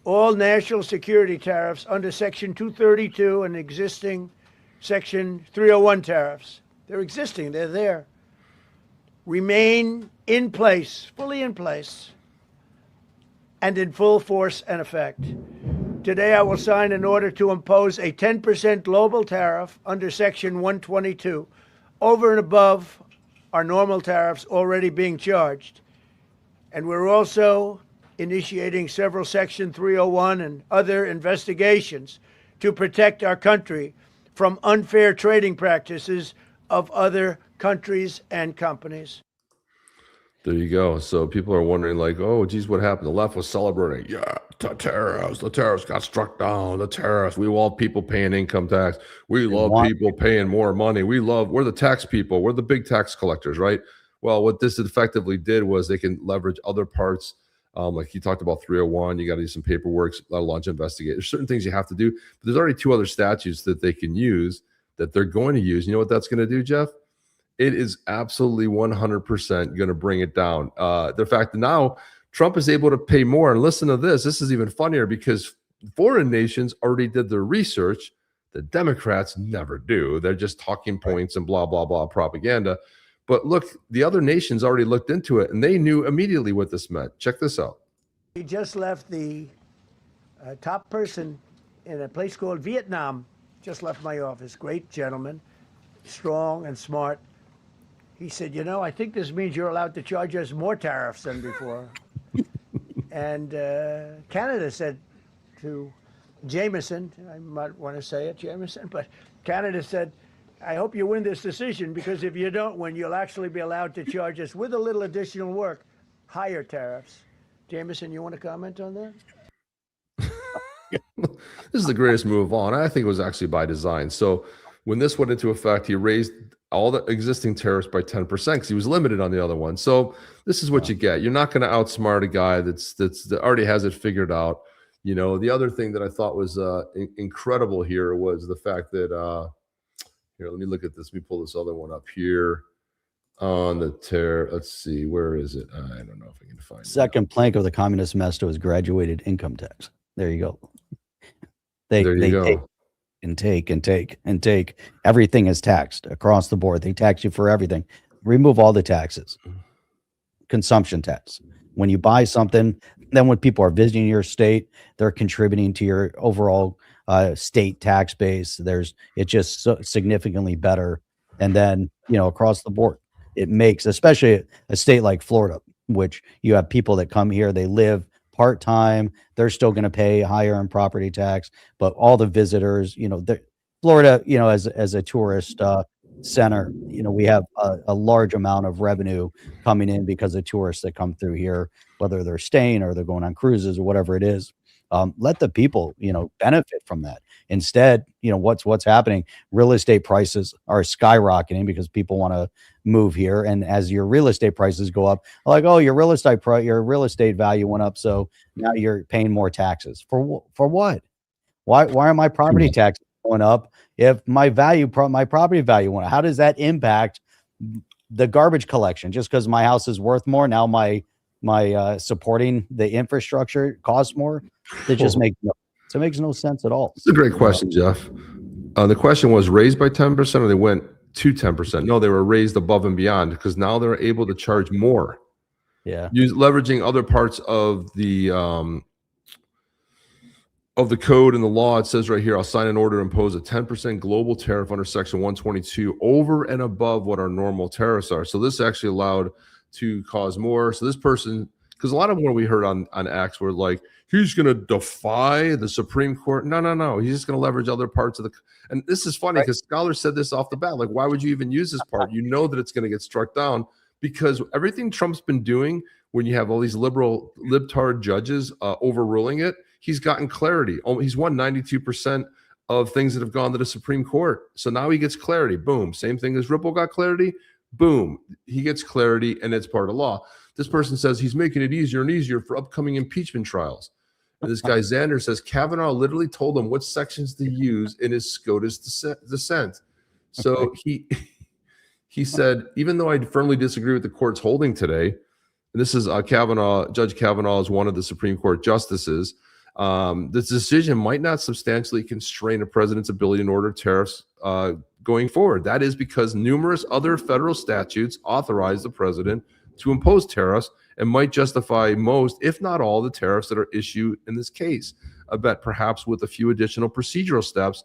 all national security tariffs under Section 232 and existing Section 301 tariffs, they're existing, they're there, remain in place, fully in place, and in full force and effect. Today, I will sign an order to impose a 10% global tariff under Section 122 over and above our normal tariffs already being charged. And we're also initiating several Section 301 and other investigations to protect our country from unfair trading practices of other countries and companies. There you go. So people are wondering, like, oh, geez, what happened? The left was celebrating. Yeah, the tariffs got struck down. The tariffs. We love people paying income tax. We love people paying more money. We're the tax people. We're the big tax collectors, right? Well, what this effectively did was they can leverage other parts. Like he talked about 301, you got to do some paperwork, launch investigate. There's certain things you have to do, but there's already two other statutes that they can use that they're going to use. You know what that's going to do, Jeff? It is absolutely 100% going to bring it down. The fact that now Trump is able to pay more, and listen to this. This is even funnier because foreign nations already did their research. The Democrats never do. They're just talking points and blah, blah, blah propaganda. But look, the other nations already looked into it, and they knew immediately what this meant. Check this out. He just left the top person in a place called Vietnam, just left my office. Great gentleman, strong and smart. He said, you know, I think this means you're allowed to charge us more tariffs than before. And Canada said, to Jameson. I might want to say it, Jameson, but Canada said, I hope you win this decision, because if you don't win, you'll actually be allowed to charge us, with a little additional work, higher tariffs. Jameson, you want to comment on that? This is the greatest move of all, and I think it was actually by design. So when this went into effect, he raised all the existing tariffs by 10% because he was limited on the other one. So this is what you get. You're not going to outsmart a guy that already has it figured out. You know, the other thing that I thought was incredible here was the fact that here, let me look at this. Let me pull this other one up here on the tariff. Let's see, where is it? I don't know if I can find it. Second plank of the Communist Manifesto is graduated income tax. There you go. They take. Everything is taxed across the board. They tax you for everything. Remove all the taxes. Consumption tax. When you buy something, then when people are visiting your state, they're contributing to your overall state tax base. It's just so significantly better. And then, across the board, it makes, especially a state like Florida, which you have people that come here, they live part-time, they're still going to pay higher in property tax, but all the visitors, Florida, as a tourist center, we have a large amount of revenue coming in because of tourists that come through here, whether they're staying or they're going on cruises or whatever it is. Let the people, benefit from that. Instead, what's happening? Real estate prices are skyrocketing because people want to move here, and as your real estate prices go up, like, oh, your real estate value went up, so now you're paying more taxes for what? Why are my property taxes going up if my property value went up? How does that impact the garbage collection? Just because my house is worth more, now my supporting the infrastructure costs more? It makes no sense at all. It's a great question, Jeff. The question was raised by 10%, or they went to 10%? No, they were raised above and beyond, because now they're able to charge more. Yeah, leveraging other parts of the code and the law. It says right here, I'll sign an order to impose a 10% global tariff under Section 122 over and above what our normal tariffs are. So this actually allowed to cause more. So this person, because a lot of what we heard on X were like, he's going to defy the Supreme Court. No. He's just going to leverage other parts of the. And this is funny because scholars said this off the bat. Like, why would you even use this part? You know that it's going to get struck down, because everything Trump's been doing, when you have all these libtard judges overruling it, he's gotten clarity. He's won 92% of things that have gone to the Supreme Court. So now he gets clarity. Boom. Same thing as Ripple got clarity. Boom. He gets clarity, and it's part of law. This person says he's making it easier and easier for upcoming impeachment trials. And this guy Xander says Kavanaugh literally told him what sections to use in his SCOTUS dissent. So he said, even though I firmly disagree with the court's holding today, and this is Judge Kavanaugh is one of the Supreme Court justices, this decision might not substantially constrain a president's ability to order tariffs going forward. That is because numerous other federal statutes authorize the president to impose tariffs and might justify most, if not all, the tariffs that are issued in this case. I bet perhaps with a few additional procedural steps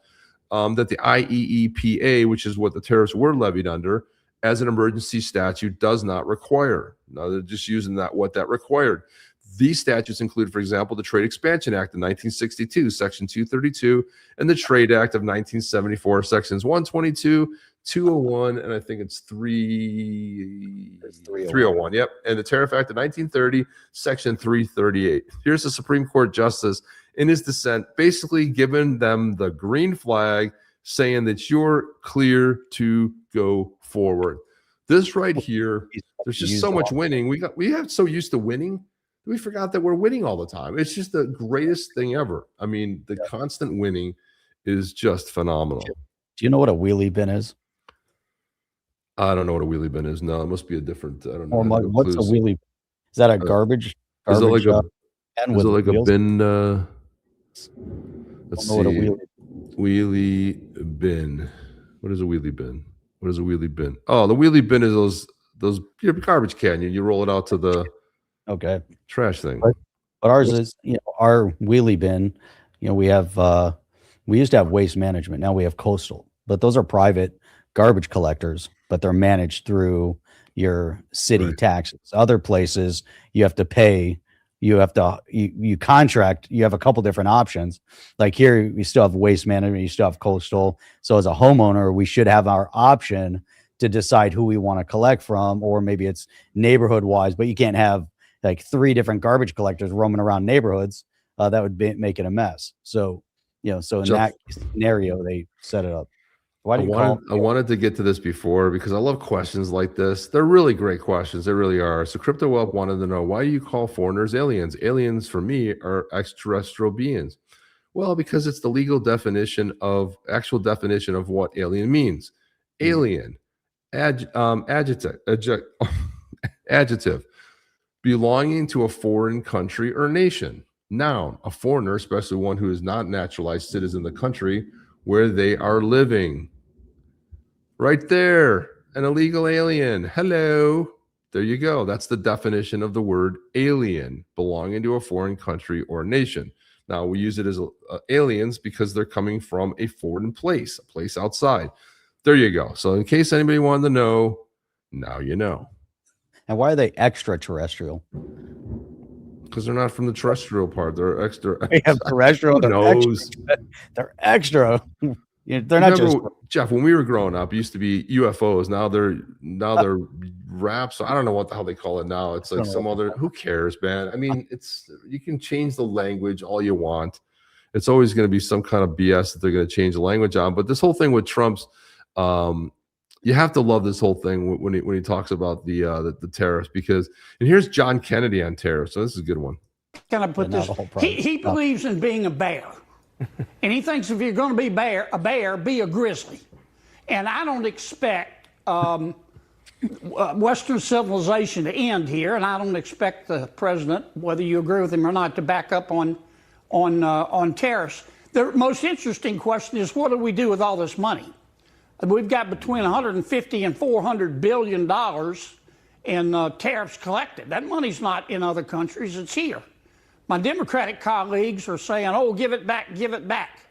that the IEEPA, which is what the tariffs were levied under, as an emergency statute does not require. Now they're just using what that required. These statutes include, for example, the Trade Expansion Act of 1962, Section 232, and the Trade Act of 1974, Sections 122, 201, and I think it's 301. Yep. And the Tariff Act of 1930, Section 338. Here's the Supreme Court justice in his dissent, basically giving them the green flag, saying that you're clear to go forward. This right here, there's just so much winning. We got so used to winning, we forgot that we're winning all the time. It's just the greatest thing ever. I mean, the constant winning is just phenomenal. Do you know what a wheelie bin is? I don't know what a wheelie bin is. No, it must be a different. I don't know. What's a wheelie? Is that a garbage? Is it like a bin? Let's see. Wheelie bin. What is a wheelie bin? What is a wheelie bin? Oh, the wheelie bin is those your garbage can. You roll it out to the trash thing. But ours is, our wheelie bin. We have we used to have Waste Management. Now we have Coastal, but those are private garbage collectors, but they're managed through your city taxes. Other places you have to pay, you have to you contract. You have a couple different options. Like here, you still have waste management, you still have coastal. So as a homeowner, we should have our option to decide who we want to collect from, or maybe it's neighborhood wise. But you can't have like 3 different garbage collectors roaming around neighborhoods. That would make it a mess. So so in that scenario, they set it up. Why do you I wanted to get to this before because I love questions like this. They're really great questions. They really are. So Crypto Whelp wanted to know, why do you call foreigners aliens? Aliens for me are extraterrestrial beings. Well, because it's the legal definition of what alien means. Alien, adjective, belonging to a foreign country or nation. Noun, a foreigner, especially one who is not naturalized citizen of the country where they are living. Right there, an illegal alien. Hello. There you go. That's the definition of the word alien, belonging to a foreign country or nation. Now, we use it as aliens because they're coming from a foreign place, a place outside. There you go. So in case anybody wanted to know, now you know. And why are they extraterrestrial? Because they're not from the terrestrial part. They're extra. They have terrestrial. They're extra. They're not just Jeff. When we were growing up, it used to be UFOs. Now they're wraps. I don't know what the hell they call it now. It's like some other. Who cares, man? I mean, you can change the language all you want. It's always going to be some kind of BS that they're going to change the language on. But this whole thing with Trump's, you have to love this whole thing when he talks about the tariffs, because, and here's John Kennedy on tariffs. So this is a good one. Can I put this? He believes in being a bear. And he thinks if you're going to be a bear, be a grizzly. And I don't expect Western civilization to end here, and I don't expect the president, whether you agree with him or not, to back up on tariffs. The most interesting question is, what do we do with all this money? We've got between 150 and 400 billion dollars in tariffs collected. That money's not in other countries; it's here. My Democratic colleagues are saying, "Oh, give it back, give it back."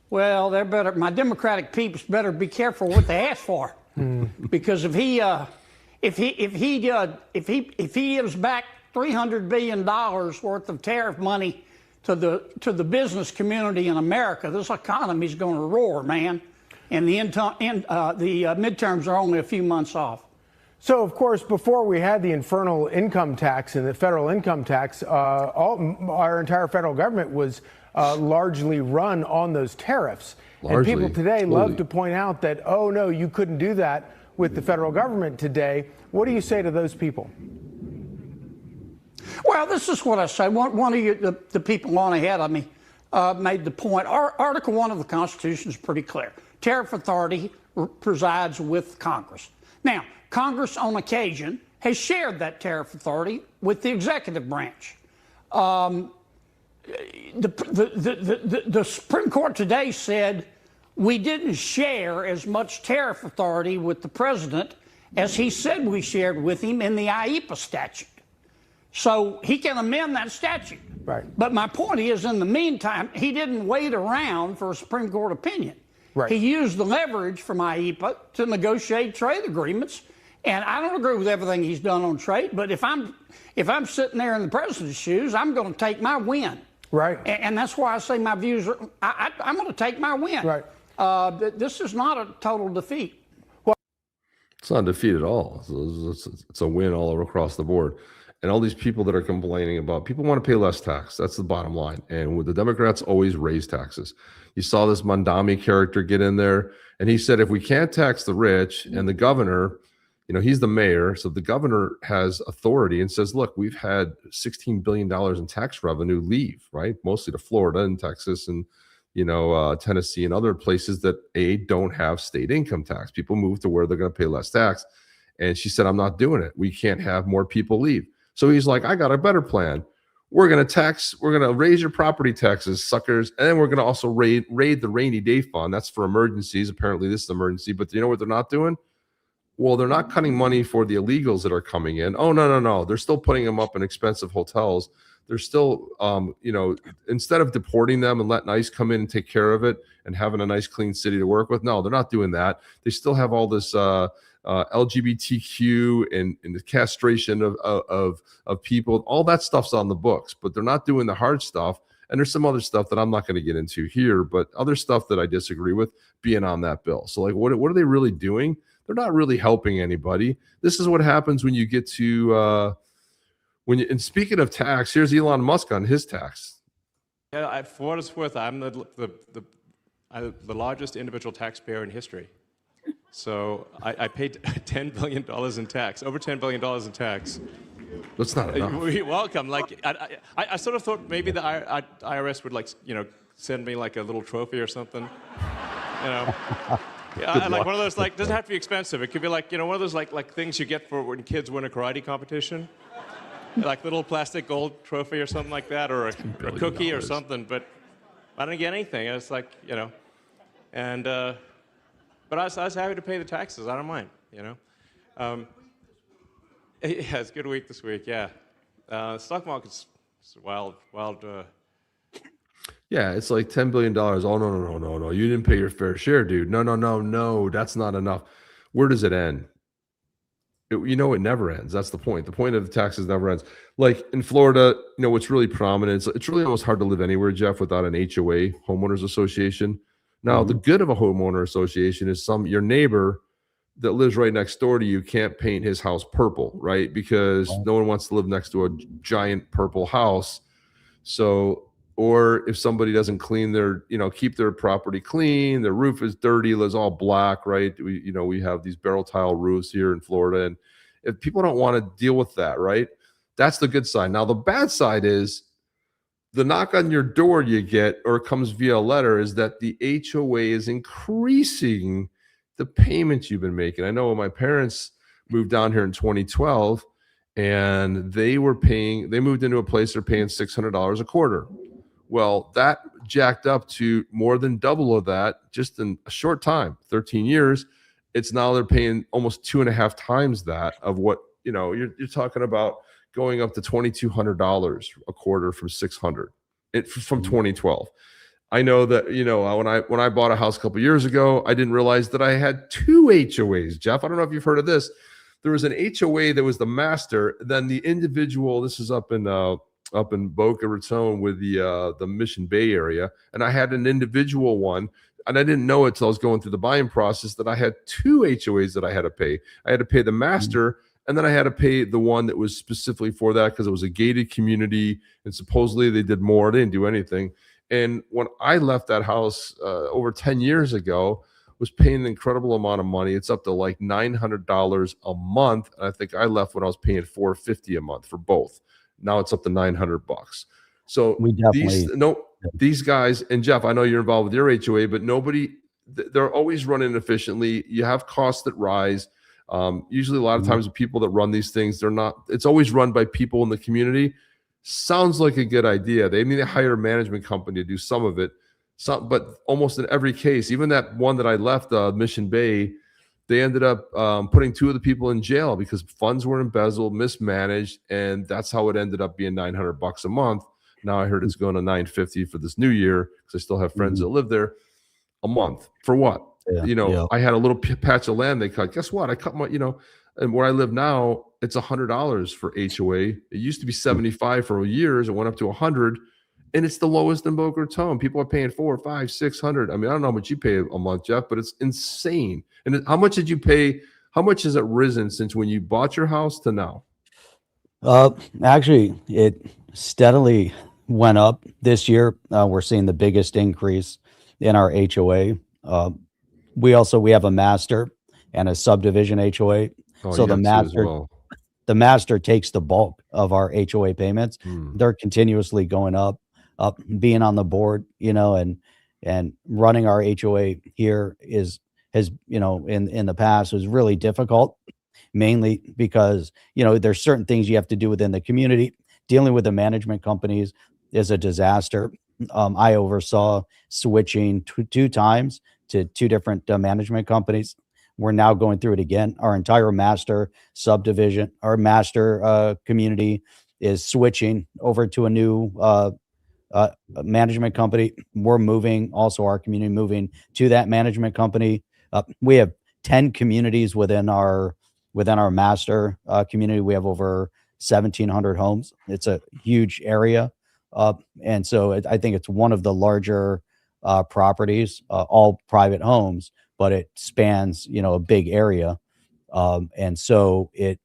Well, my Democratic peeps better be careful what they ask for, because if he gives back $300 billion worth of tariff money to the business community in America, this economy's going to roar, man. And the midterms are only a few months off. So, of course, before we had the infernal income tax and the federal income tax, our entire federal government was largely run on those tariffs. Largely. And people today love to point out that, oh, no, you couldn't do that with the federal government today. What do you say to those people? Well, this is what I say. One of you, the people on ahead of me made the point. Article 1 of the Constitution is pretty clear. Tariff authority presides with Congress. Now, Congress, on occasion, has shared that tariff authority with the executive branch. The Supreme Court today said we didn't share as much tariff authority with the president as he said we shared with him in the IEPA statute. So he can amend that statute. Right. But my point is, in the meantime, he didn't wait around for a Supreme Court opinion. Right. He used the leverage from IEPA to negotiate trade agreements. And I don't agree with everything he's done on trade, but if I'm sitting there in the president's shoes, I'm going to take my win. Right. And that's why I say my views are, I'm going to take my win. Right. This is not a total defeat. Well, it's not a defeat at all. It's a win all over across the board. And all these people that are complaining about, people want to pay less tax. That's the bottom line. And with the Democrats always raise taxes. You saw this Mondami character get in there, and he said, if we can't tax the rich, and the governor, he's the mayor, so the governor has authority and says, look, we've had $16 billion in tax revenue leave, right? Mostly to Florida and Texas and, Tennessee and other places that don't have state income tax. People move to where they're going to pay less tax. And she said, I'm not doing it. We can't have more people leave. So he's like, I got a better plan. We're going to raise your property taxes, suckers. And then we're going to also raid the rainy day fund. That's for emergencies. Apparently this is an emergency, but you know what they're not doing? Well, they're not cutting money for the illegals that are coming in. Oh, no. They're still putting them up in expensive hotels. They're still, instead of deporting them and letting ICE come in and take care of it and having a nice, clean city to work with. No, they're not doing that. They still have all this LGBTQ and the castration of people. All that stuff's on the books, but they're not doing the hard stuff. And there's some other stuff that I'm not going to get into here, but other stuff that I disagree with being on that bill. So like, what are they really doing? They're not really helping anybody. This is what happens when you get to and speaking of tax, here's Elon Musk on his tax. Yeah, for what it's worth, I'm the largest individual taxpayer in history. So I paid $10 billion in tax, over $10 billion in tax. That's not enough. You're welcome. Like I sort of thought maybe the IRS would send me like a little trophy or something. Yeah, like one of those doesn't have to be expensive. It could be like one of those like things you get for when kids win a karate competition. Like little plastic gold trophy or something like that, or a cookie or something, but I didn't get anything. It's like, and, but I was happy to pay the taxes. I don't mind, Yeah, it's a good week this week, yeah. Stock market's wild. Yeah, it's like $10 billion. Oh, no. You didn't pay your fair share, dude. No. That's not enough. Where does it end? It never ends. That's the point. The point of the taxes never ends. Like in Florida, what's really prominent, it's really almost hard to live anywhere, Jeff, without an HOA, homeowners association. Now, the good of a homeowner association is your neighbor that lives right next door to you can't paint his house purple, right? Because no one wants to live next to a giant purple house. So, or if somebody doesn't clean their, keep their property clean, their roof is dirty, it's all black, right? We have these barrel tile roofs here in Florida. And if people don't want to deal with that, right? That's the good side. Now, the bad side is the knock on your door you get, or it comes via a letter, is that the HOA is increasing the payments you've been making. I know when my parents moved down here in 2012 and they moved into a place they're paying $600 a quarter. Well, that jacked up to more than double of that just in a short time, 13 years. It's now they're paying almost 2.5 times that of what, you're talking about going up to $2,200 a quarter from $600 from 2012. I know that, when I bought a house a couple of years ago, I didn't realize that I had 2 HOAs, Jeff. I don't know if you've heard of this. There was an HOA that was the master. Then the individual, this is up in Boca Raton with the Mission Bay area. And I had an individual one, and I didn't know it till I was going through the buying process that I had 2 HOAs that I had to pay. I had to pay the master, and then I had to pay the one that was specifically for that because it was a gated community, and supposedly they did more. They didn't do anything. And when I left that house over 10 years ago, was paying an incredible amount of money. It's up to like $900 a month. And I think I left when I was paying $450 a month for both. Now it's up to $900. So these guys, and Jeff, I know you're involved with your HOA, but they're always running efficiently. You have costs that rise. Usually a lot of times the people that run these things, it's always run by people in the community. Sounds like a good idea. They need to hire a management company to do some of it. But almost in every case, even that one that I left, Mission Bay, they ended up putting 2 of the people in jail because funds were embezzled, mismanaged, and that's how it ended up being $900 a month. Now I heard it's going to $950 for this new year because I still have friends that live there. A month for what? I had a little patch of land they cut. Guess what? I cut my, and where I live now, it's $100 for HOA. It used to be $75 for years. It went up to $100, and it's the lowest in Boca Raton. People are paying $400, $500, $600. I mean, I don't know how much you pay a month, Jeff, but it's insane. And how much did you pay? How much has it risen since when you bought your house to now? Actually, it steadily went up this year. We're seeing the biggest increase in our HOA. We have a master and a subdivision HOA. So the master takes the bulk of our HOA payments. They're continuously going up, being on the board, and running our HOA here has in the past was really difficult, mainly because, there's certain things you have to do within the community. Dealing with the management companies is a disaster. I oversaw switching 2 times to 2 different management companies. We're now going through it again. Our entire master subdivision, our master community is switching over to a new management company. We're moving, also our community moving to that management company. We have 10 communities within our master community. We have over 1,700 homes. It's a huge area. And so I think it's one of the larger properties, all private homes, but it spans, a big area. And so it's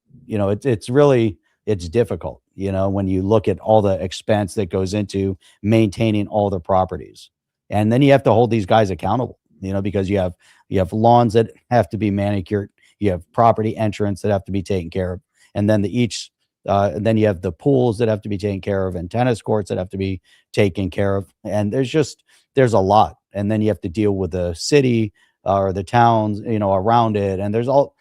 difficult, when you look at all the expense that goes into maintaining all the properties. And then you have to hold these guys accountable, because you have lawns that have to be manicured. You have property entrance that have to be taken care of. And then then you have the pools that have to be taken care of, and tennis courts that have to be taken care of. And there's a lot. And then you have to deal with the city or the towns, around it. And there's all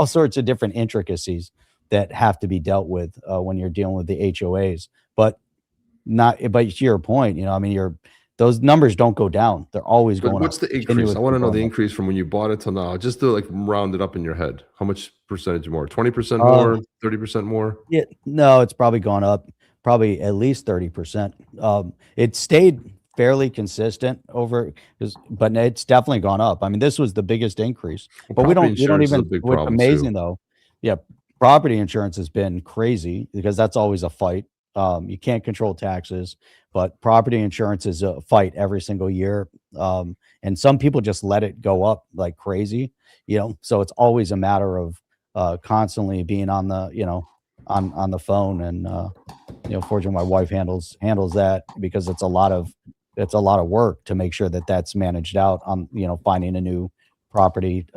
sorts of different intricacies that have to be dealt with when you're dealing with the HOAs. But to your point, those numbers don't go down. They're always going up. What's the increase? I want to know the increase from when you bought it till now, just to round it up in your head. How much percentage more? 20% more? 30% more? Yeah, no, it's probably gone up, probably at least 30%. It stayed fairly consistent but it's definitely gone up. This was the biggest increase. But we don't even. What's amazing though, yeah, property insurance has been crazy because that's always a fight. You can't control taxes, but property insurance is a fight every single year. And some people just let it go up like crazy, so it's always a matter of constantly being on the, on the phone. And, fortunately my wife handles that, because it's a lot of work to make sure that that's managed out on, finding a new property.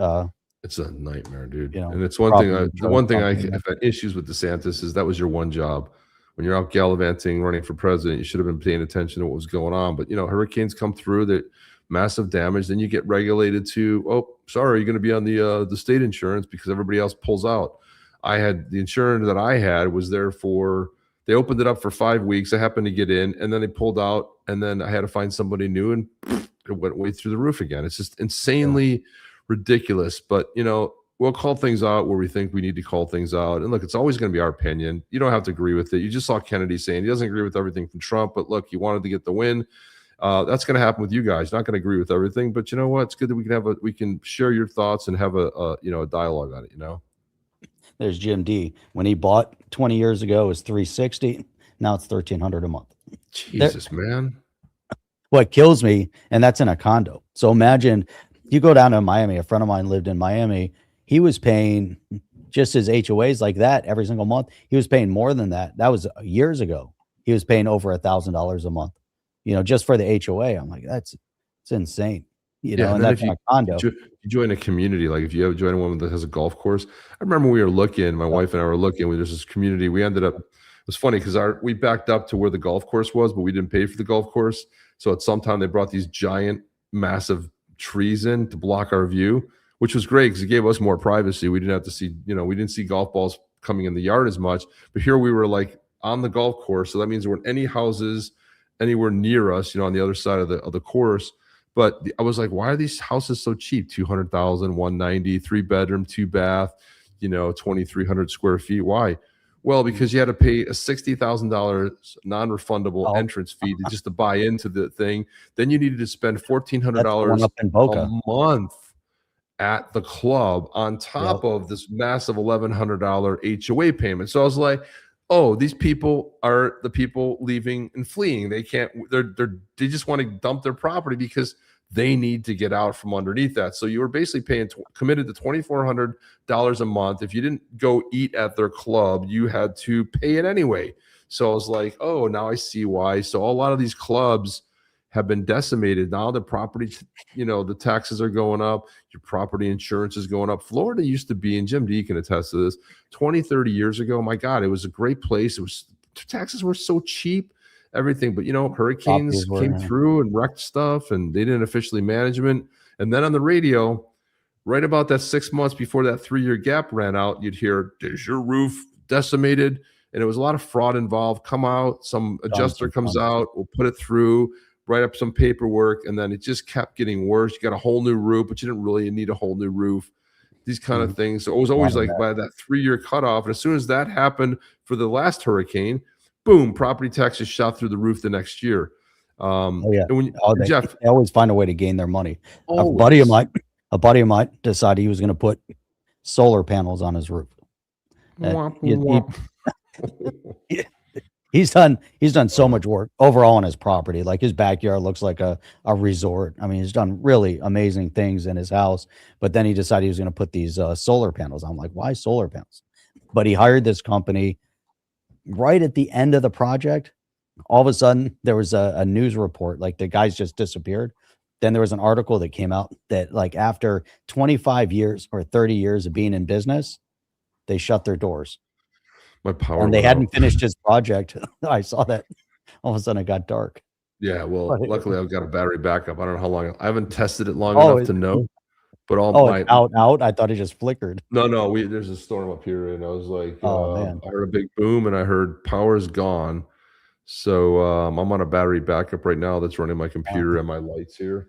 It's a nightmare, dude. And it's the one thing I've had issues with DeSantis is that was your one job. When you're out gallivanting, running for president, you should have been paying attention to what was going on. But, hurricanes come through, that massive damage. Then you get regulated to, oh, sorry, you're going to be on the state insurance because everybody else pulls out. The insurance that I had was there they opened it up for 5 weeks. I happened to get in, and then they pulled out, and then I had to find somebody new, and it went way through the roof again. It's just insanely ridiculous. But, we'll call things out where we think we need to call things out. And look, it's always going to be our opinion. You don't have to agree with it. You just saw Kennedy saying he doesn't agree with everything from Trump, but look, he wanted to get the win. That's going to happen with you guys. Not going to agree with everything, but you know what? It's good that we can share your thoughts and have a dialogue on it. There's Jim D. When he bought 20 years ago, it was $360. Now it's $1,300 a month. Jesus, man. What kills me, and that's in a condo. So imagine you go down to Miami. A friend of mine lived in Miami. He was paying just his HOAs like that every single month. He was paying more than that. That was years ago. He was paying over $1,000 a month, just for the HOA. I'm like, it's insane. And that's in a condo. You join a community, like if you ever join one that has a golf course. I remember we were looking, my wife and I were looking, there's this community. We ended up, it was funny because we backed up to where the golf course was, but we didn't pay for the golf course. So at some time they brought these giant, massive trees in to block our view, which was great because it gave us more privacy. We didn't have to see, we didn't see golf balls coming in the yard as much. But here we were on the golf course. So that means there weren't any houses anywhere near us, on the other side of the course. But I was like, why are these houses so cheap? 200,000, 190, 3-bedroom, 2-bath, 2,300 square feet. Why? Well, because you had to pay a $60,000 non-refundable entrance fee just to buy into the thing. Then you needed to spend $1,400 a month at the club on top of this massive $1,100 HOA payment. So I was like, oh, these people are the people leaving and fleeing. They they just want to dump their property because they need to get out from underneath that. So you were basically committed to $2,400 a month. If you didn't go eat at their club, you had to pay it anyway. So I was like, oh, now I see why. So a lot of these clubs have been decimated. Now the property, the taxes are going up. Your property insurance is going up. Florida used to be, and Jim D can attest to this, 20, 30 years ago, my God, it was a great place. Taxes were so cheap, everything. But, hurricanes came through and wrecked stuff, and they didn't officially management. And then on the radio, right about that 6 months before that 3-year gap ran out, you'd hear, "Is your roof decimated?" And it was a lot of fraud involved. Come out, some adjuster comes out, we'll put it through, write up some paperwork, and then it just kept getting worse. You got a whole new roof, but you didn't really need a whole new roof. These kind of things. So it was always like by that 3-year cutoff. And as soon as that happened for the last hurricane, boom, property taxes shot through the roof the next year. And Jeff, they always find a way to gain their money. A buddy of mine, a buddy of mine decided he was going to put solar panels on his roof. He's done so much work overall on his property. Like his backyard looks like a resort. I mean, he's done really amazing things in his house, but then he decided he was going to put these solar panels. I'm like, why solar panels? But he hired this company right at the end of the project. All of a sudden there was a news report, like the guys just disappeared. Then there was an article that came out that like after 25 years or 30 years of being in business, they shut their doors. My power. And they hadn't finished his project. I saw that. All of a sudden it got dark. Yeah, well, luckily I've got a battery backup. I don't know how long. I haven't tested it long enough to know. But it's out. I thought it just flickered. No, there's a storm up here, and I was like, man. I heard a big boom, and I heard power's gone. So I'm on a battery backup right now that's running my computer and my lights here.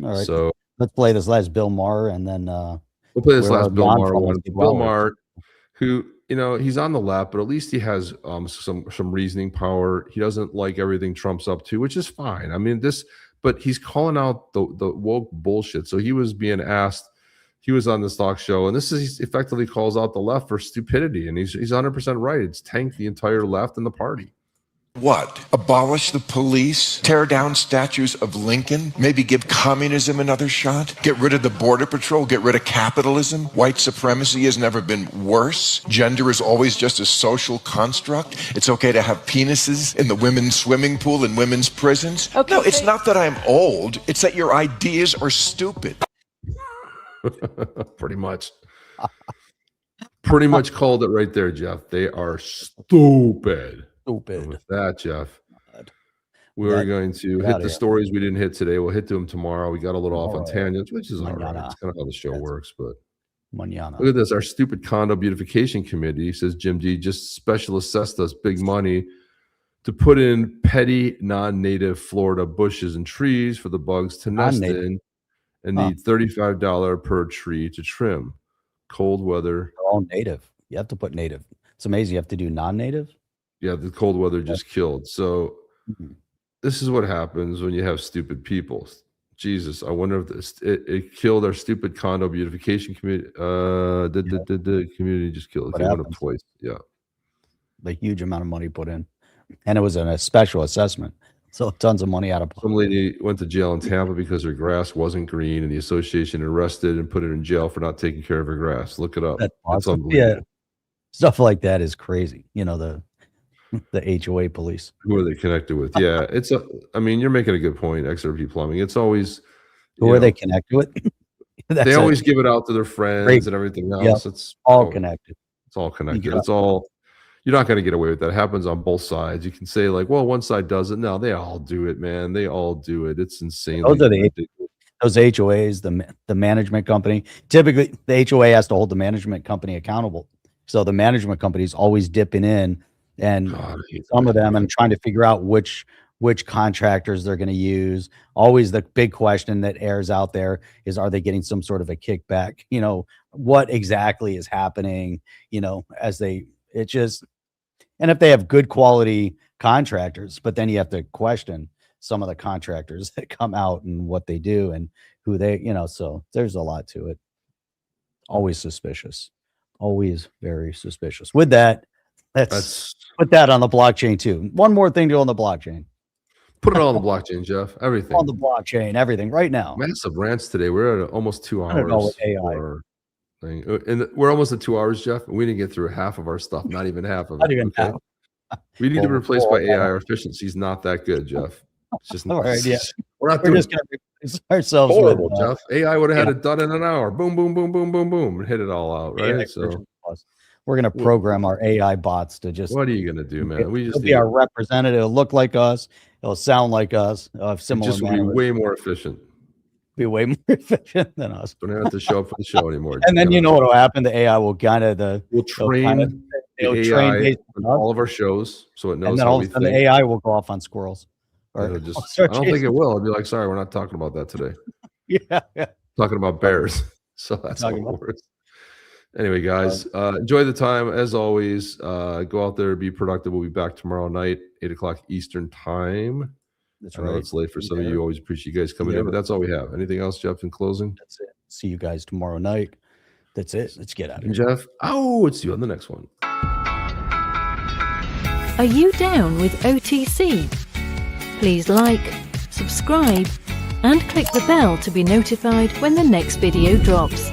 All right. So let's play this last Bill Maher, and then we'll play this last Bill Maher one. Bill Maher, who he's on the left, but at least he has some reasoning power. He doesn't like everything Trump's up to, which is fine. I mean but he's calling out the woke bullshit. So he was being asked. He was on this talk show, and he effectively calls out the left for stupidity, and he's 100% right. It's tanked the entire left and the party. What? Abolish the police? Tear down statues of Lincoln? Maybe give communism another shot? Get rid of the border patrol? Get rid of capitalism? White supremacy has never been worse? Gender is always just a social construct? It's okay to have penises in the women's swimming pool in women's prisons? Okay. No, it's not that I'm old. It's that your ideas are stupid. Pretty much. Pretty much called it right there, Jeff. They are stupid. And with that, Jeff, we are going to hit the stories we didn't hit today. We'll hit to them tomorrow. We got a little off on tangents, which is all right. It's kind of how the show works. But look at this. Our stupid condo beautification committee, says Jim D, just special assessed us big money to put in petty non-native Florida bushes and trees for the bugs to nest in, and need $35 per tree to trim. Cold weather. They're all native. You have to put native. It's amazing. You have to do non-native. Yeah, the cold weather just killed. So this is what happens when you have stupid people. Jesus, I wonder if it killed our stupid condo beautification community. The community just killed. It went up twice. Yeah, the huge amount of money put in, and it was a special assessment. So tons of money out of some lady went to jail in Tampa because her grass wasn't green, and the association arrested and put her in jail for not taking care of her grass. Look it up. That's awesome. Yeah, stuff like that is crazy. The HOA police. Who are they connected with? Yeah, I mean, you're making a good point. XRP Plumbing. It's always who are they connected with? They always give it out to their friends and everything else. Yep. It's all connected. It's all connected. It's all. You're not going to get away with that. It happens on both sides. You can say like, well, one side does it. No, they all do it, man. They all do it. It's insane. Those HOAs, the management company. Typically, the HOA has to hold the management company accountable. So the management company is always dipping in. And some of them, and trying to figure out which contractors they're going to use. Always the big question that airs out there is, are they getting some sort of a kickback? What exactly is happening? And if they have good quality contractors, but then you have to question some of the contractors that come out and what they do and who they, so there's a lot to it. Always suspicious, always very suspicious. With that, let's put that on the blockchain too. One more thing to go on the blockchain. Put it all on the blockchain, Jeff. Everything on the blockchain. Everything right now. Massive rants today. We're at almost 2 hours. I don't know what AI. And we're almost at 2 hours, Jeff. And we didn't get through half of our stuff. Not even half of it. Okay? We need to replace by AI. Our efficiency is not that good, Jeff. It's just all right. Yeah, we're just going to replace ourselves. Horrible, Jeff. AI would have had it done in an hour. Boom, boom, boom, boom, boom, boom, and hit it all out. Right. So. We're going to program our AI bots to just. What are you going to do, man? It'll be our representative. It'll look like us. It'll sound like us. Similar. Just be way more efficient. Be way more efficient than us. Don't have to show up for the show anymore. And then what will happen? The AI will kind of we'll train AI on all of our shows, so it knows. And then all of a sudden, the AI will go off on squirrels. I don't think it will. I'll be like, sorry, we're not talking about that today. Yeah. Talking about bears. So that's how it works. Anyway, guys, enjoy the time as always. Go out there, be productive. We'll be back tomorrow night, 8:00 Eastern time. That's I know it's late for some of you. Always appreciate you guys coming in, but that's all we have. Anything else, Jeff, in closing? That's it. See you guys tomorrow night. That's it. Let's get out of here. Jeff, let's see you on the next one. Are you down with OTC? Please like, subscribe, and click the bell to be notified when the next video drops.